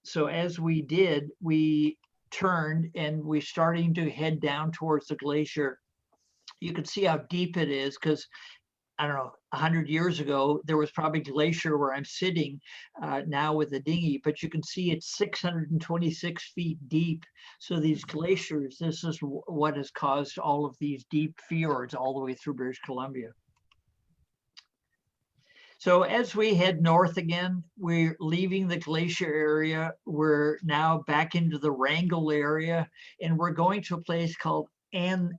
So as we did, we turned and we're starting to head down towards the glacier. You can see how deep it is, because I don't know, 100 years ago, there was probably glacier where I'm sitting now with the dinghy, but you can see it's 626 feet deep. So these glaciers, this is what has caused all of these deep fjords all the way through British Columbia. So as we head north again, we're leaving the glacier area. We're now back into the Rangel area, and we're going to a place called and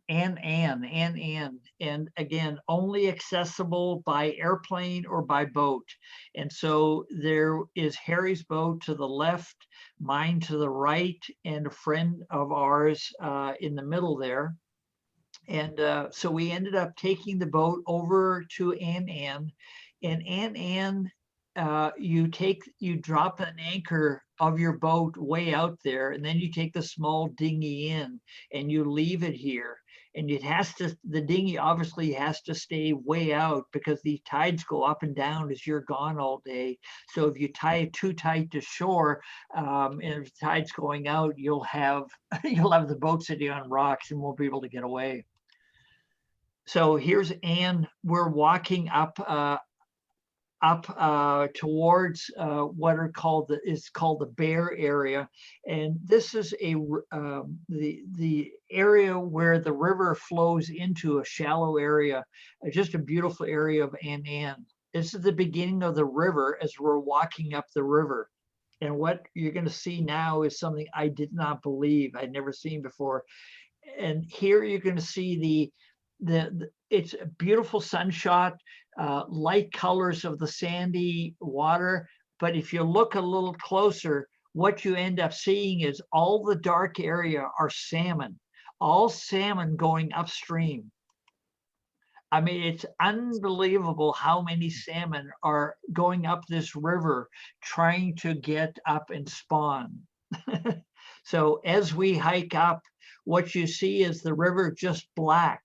again, only accessible by airplane or by boat. And so there is Harry's boat to the left, mine to the right, and a friend of ours in the middle there. And so we ended up taking the boat over to and you drop an anchor of your boat way out there, and then you take the small dinghy in and you leave it here. And the dinghy obviously has to stay way out because the tides go up and down as you're gone all day. So if you tie it too tight to shore, and if the tide's going out, you'll have the boat sitting on rocks and won't be able to get away. So here's Anne. We're walking up towards what is called the Bear area, and this is the area where the river flows into a shallow area, just a beautiful area of Ann. This is the beginning of the river as we're walking up the river, and what you're going to see now is something I did not believe I'd never seen before. And here you're going to see it's a beautiful sunshot. Light colors of the sandy water. But if you look a little closer, what you end up seeing is all the dark area are salmon, all salmon going upstream. I mean, it's unbelievable how many salmon are going up this river trying to get up and spawn. So as we hike up, what you see is the river just black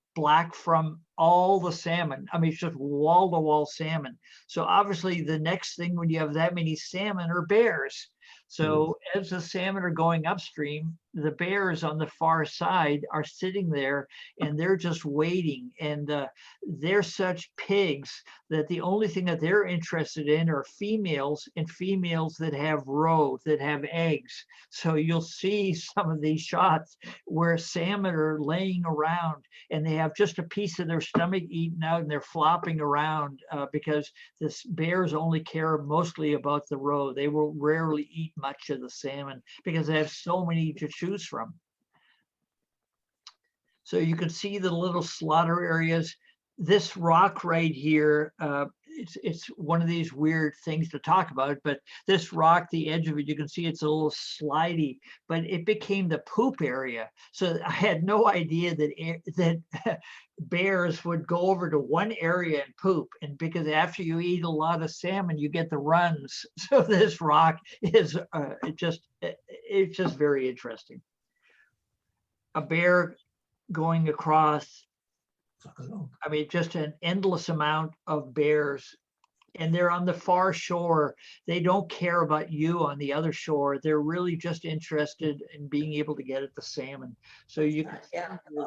from all the salmon. I mean, it's just wall-to-wall salmon. So obviously the next thing when you have that many salmon are bears. So as the salmon are going upstream, the bears on the far side are sitting there and they're just waiting. And they're such pigs that the only thing that they're interested in are females, and females that have roe, that have eggs. So you'll see some of these shots where salmon are laying around and they have just a piece of their stomach eaten out and they're flopping around because the bears only care mostly about the roe. They will rarely eat much of the salmon because they have so many to choose from. So you can see the little slaughter areas. This rock right here it's one of these weird things to talk about, but this rock, the edge of it, you can see it's a little slidey, but it became the poop area. So I had no idea that bears would go over to one area and poop, and because after you eat a lot of salmon, you get the runs. So this rock is it's just very interesting. A bear going across, I mean, just an endless amount of bears, and they're on the far shore. They don't care about you on the other shore. They're really just interested in being able to get at the salmon. So you can see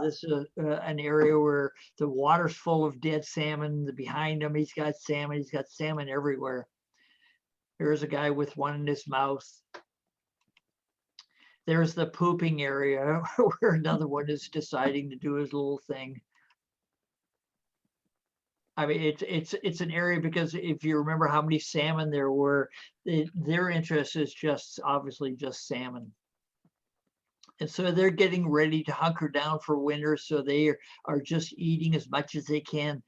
this is an area where the water's full of dead salmon. Behind him, he's got salmon. He's got salmon everywhere. Here's a guy with one in his mouth. There's the pooping area where another one is deciding to do his little thing. I mean, it's an area because if you remember how many salmon there were, their interest is just obviously just salmon. And so they're getting ready to hunker down for winter. So they are just eating as much as they can.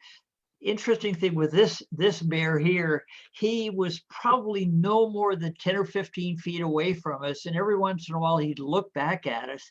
Interesting thing with this bear here, he was probably no more than 10 or 15 feet away from us, and every once in a while he'd look back at us,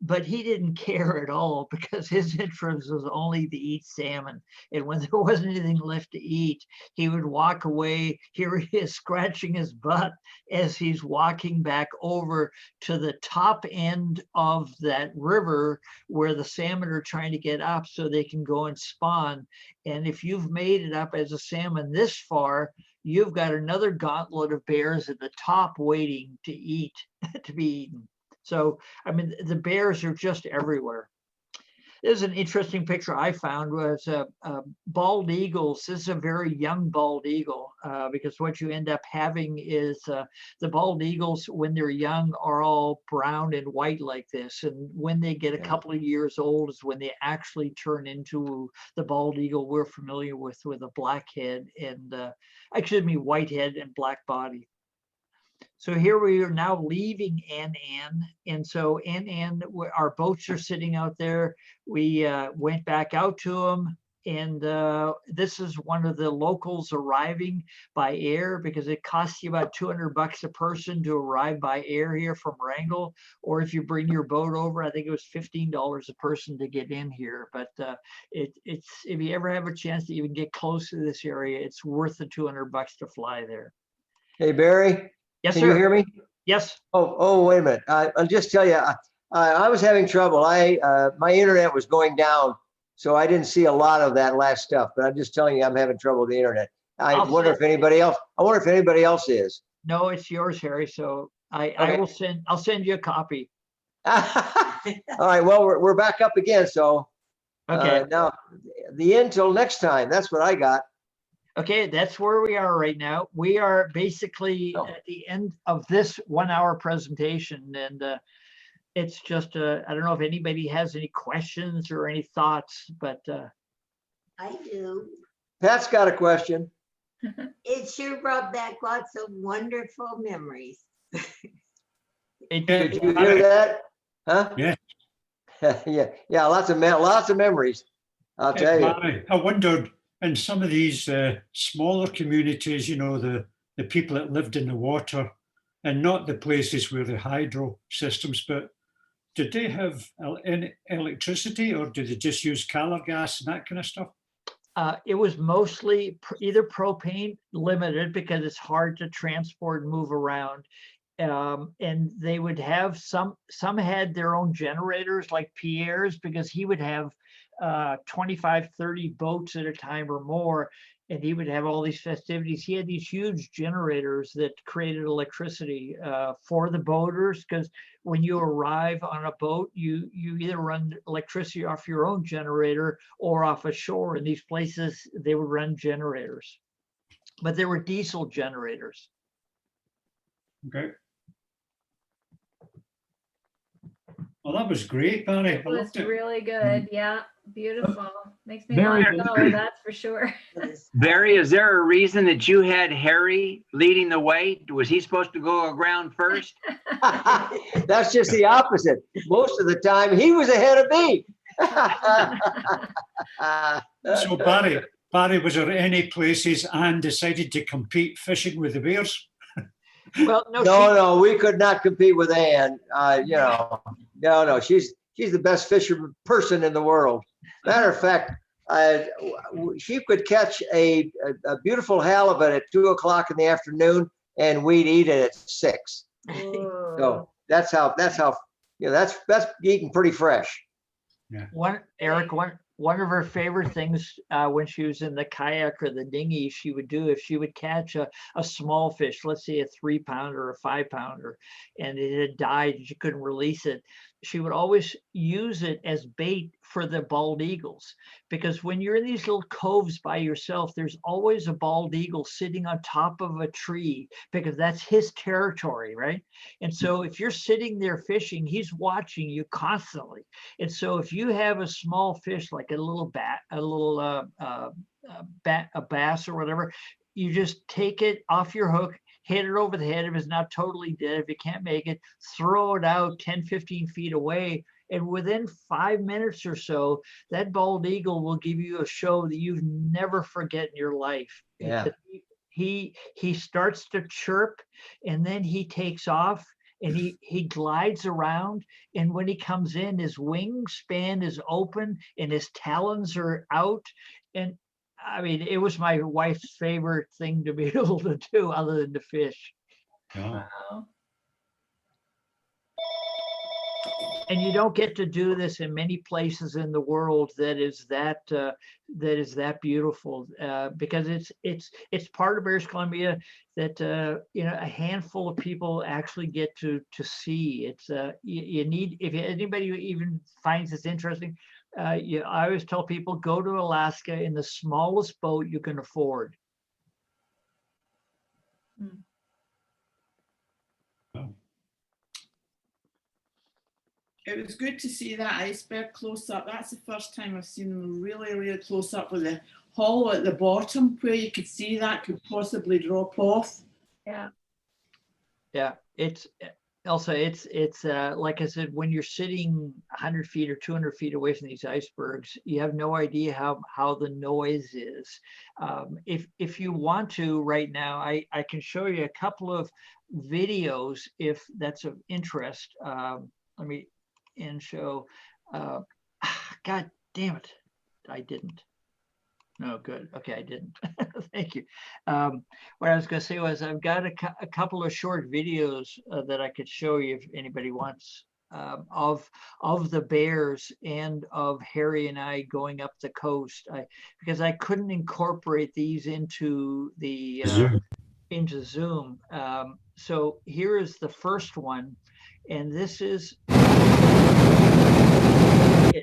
but he didn't care at all because his interest was only to eat salmon. And when there wasn't anything left to eat, he would walk away. Here he is scratching his butt as he's walking back over to the top end of that river where the salmon are trying to get up so they can go and spawn. And if you've made it up as a salmon this far, you've got another gauntlet of bears at the top waiting to eat, to be eaten. So, I mean, the bears are just everywhere. There's an interesting picture I found was bald eagles. This is a very young bald eagle because what you end up having is the bald eagles, when they're young, are all brown and white like this. And when they get a couple of years old is when they actually turn into the bald eagle we're familiar with a black head and, excuse me, white head and black body. So here we are now leaving Ann. And so Ann, our boats are sitting out there. We went back out to them. And this is one of the locals arriving by air because it costs you about $200 a person to arrive by air here from Rangel. Or if you bring your boat over, I think it was $15 a person to get in here. But it's if you ever have a chance to even get close to this area, it's worth the $200 to fly there. Hey, Barry? Yes, Can sir. you hear me? Yes. Oh, wait a minute. I'll just tell you, I was having trouble. My internet was going down, so I didn't see a lot of that last stuff. But I'm just telling you, I'm having trouble with the internet. I wonder if anybody else is. No, it's yours, Harry. So I'll send you a copy. All right. Well, we're back up again. So okay. Now the end till next time. That's what I got. Okay, that's where we are right now. We are basically at the end of this 1 hour presentation, and it's just, I don't know if anybody has any questions or any thoughts, but. I do. Pat's got a question. It sure brought back lots of wonderful memories. Did you hear that? Huh? Yeah. yeah, lots of memories. I'll tell you. I wondered, in some of these smaller communities, you know, the people that lived in the water and not the places where the hydro systems, but did they have any electricity or did they just use color gas and that kind of stuff? It was mostly either propane, limited because it's hard to transport and move around. And they would have some had their own generators like Pierre's because he would have 25, 30 boats at a time or more. And he would have all these festivities. He had these huge generators that created electricity for the boaters, because when you arrive on a boat, you either run electricity off your own generator or off a shore. In these places, they would run generators, but they were diesel generators. Okay. Well, that was great, Barry. It was really good. Yeah, beautiful. Makes me Barry, want to go, that's for sure. Barry, is there a reason that you had Harry leading the way? Was he supposed to go aground first? That's just the opposite. Most of the time, he was ahead of me. So, Barry, Barry, was there any places Anne decided to compete fishing with the bears? Well, no, No, we could not compete with Ann. No, she's the best fisherman person in the world. Matter of fact, she could catch a beautiful halibut at 2 o'clock in the afternoon, and we'd eat it at 6. So that's how that's eating pretty fresh. Yeah. One of her favorite things when she was in the kayak or the dinghy, she would do, if she would catch a small fish, let's say a 3-pounder or a 5-pounder, and it had died and she couldn't release it, she would always use it as bait for the bald eagles. Because when you're in these little coves by yourself, there's always a bald eagle sitting on top of a tree because that's his territory, right? And so if you're sitting there fishing, he's watching you constantly. And so if you have a small fish like a little bass or whatever, you just take it off your hook, hit it over the head if it's not totally dead. If you can't make it, throw it out 10, 15 feet away. And within 5 minutes or so, that bald eagle will give you a show that you've never forget in your life. Yeah. He starts to chirp, and then he takes off, and he glides around. And when he comes in, his wingspan is open and his talons are out. And I mean, it was my wife's favorite thing to be able to do other than to fish. Yeah. And you don't get to do this in many places in the world that is that beautiful, because it's part of British Columbia that a handful of people actually get to see. It's you need, if anybody even finds this interesting, I always tell people, go to Alaska in the smallest boat you can afford. It was good to see that iceberg close up. That's the first time I've seen them really, really close up, with the hollow at the bottom where you could see that could possibly drop off. Yeah. Yeah, it's Elsa, it's like I said, when you're sitting 100 feet or 200 feet away from these icebergs, you have no idea how the noise is. If you want to right now, I can show you a couple of videos if that's of interest. Let me show. God damn it, I didn't. No, good. Okay, I didn't. Thank you. What I was going to say was, I've got a couple of short videos that I could show you if anybody wants, of the bears and of Harry and I going up the coast. Because I couldn't incorporate these into the Zoom. So here is the first one, and this is.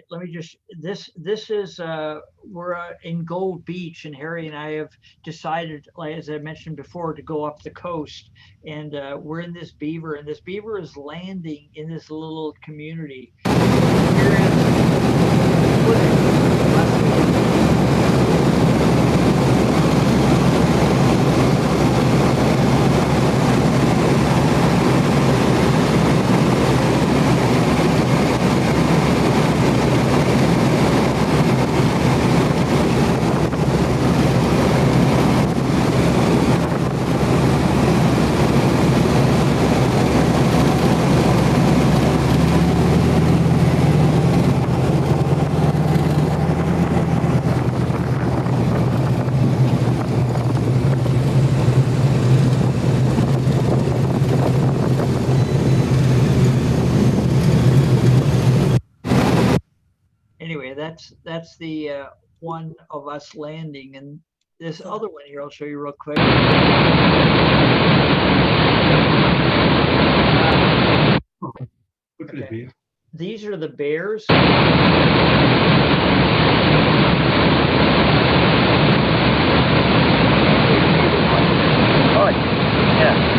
Let me just, this is, we're in Gold Beach, and Harry and I have decided, like, as I mentioned before, to go up the coast, and we're in this beaver, and this beaver is landing in this little community. That's the one of us landing, and this other one here I'll show you real quick. Okay. These are the bears. Oh, yeah.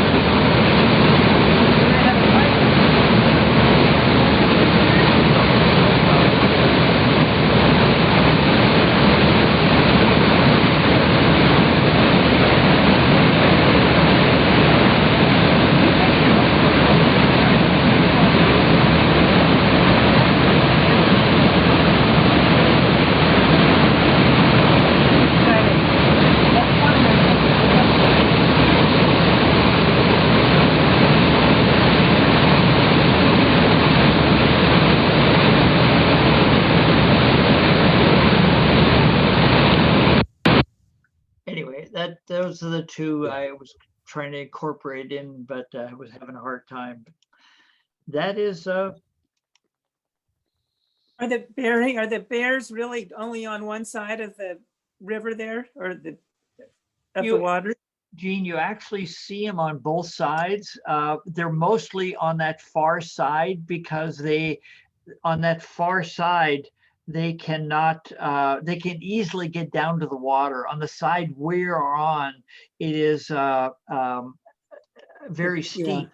those are the two I was trying to incorporate in, but I was having a hard time. That is, Are the bears really only on one side of the river there, or of the water? Gene, you actually see them on both sides. They're mostly on that far side because on that far side, they cannot, they can easily get down to the water. On the side we're on, it is very steep.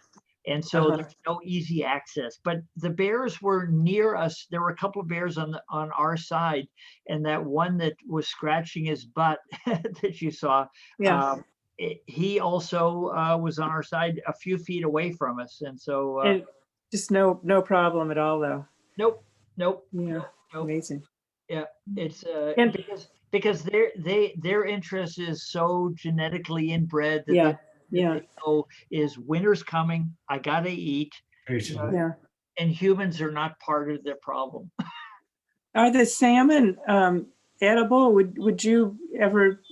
And so there's no easy access, but the bears were near us. There were a couple of bears on our side, and that one that was scratching his butt that you saw, he also was on our side a few feet away from us. And so and just no problem at all though. Nope. Yeah. Nope. Amazing. Yeah, it's And- because their interest is so genetically inbred that Yeah. they know is winter's coming. I gotta eat. Yeah. And humans are not part of their problem. Are the salmon edible? Would you ever,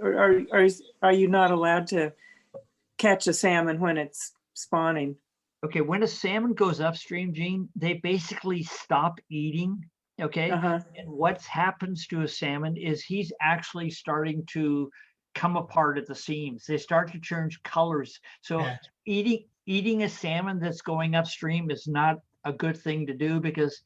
or are you not allowed to catch a salmon when it's spawning? Okay, when a salmon goes upstream, Gene, they basically stop eating. Okay, and what happens to a salmon is he's actually starting to come apart at the seams. They start to change colors. So eating a salmon that's going upstream is not a good thing to do because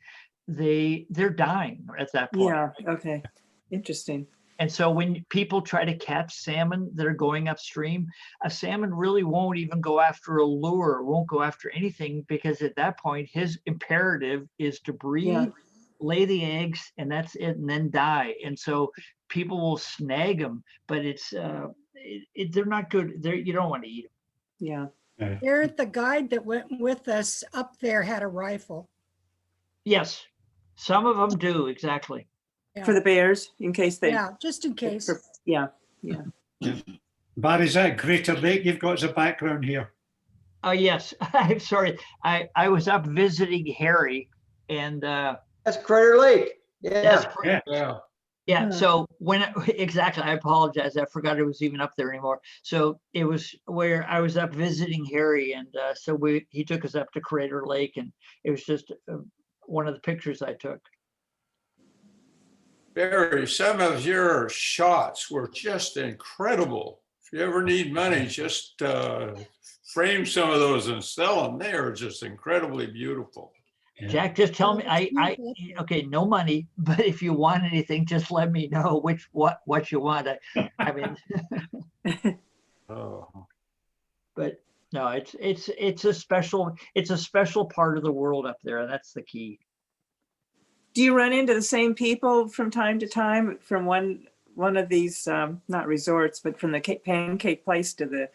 they're dying at that point. Yeah. Okay. Interesting. And so when people try to catch salmon that are going upstream, a salmon really won't even go after a lure, won't go after anything, because at that point, his imperative is to breed, lay the eggs, and that's it, and then die. And so people will snag them, but it's they're not good. You don't want to eat them. Yeah. Garrett, the guide that went with us up there had a rifle. Yes, some of them do, exactly. For the bears, in case they. Yeah, just in case. Yeah. Barry, is that Greater Lake you've got as a background here? Yes, I'm sorry. I was up visiting Harry, and That's Crater Lake. Yeah. So exactly, I apologize. I forgot it was even up there anymore. So it was where I was up visiting Harry, and so he took us up to Crater Lake, and it was just one of the pictures I took. Barry, some of your shots were just incredible. If you ever need money, just frame some of those and sell them. They are just incredibly beautiful. Jack, just tell me, okay, no money, but if you want anything, just let me know what you want. I mean, but no, it's a special part of the world up there. That's the key. Do you run into the same people from time to time from one of these, not resorts, but from the pancake place to the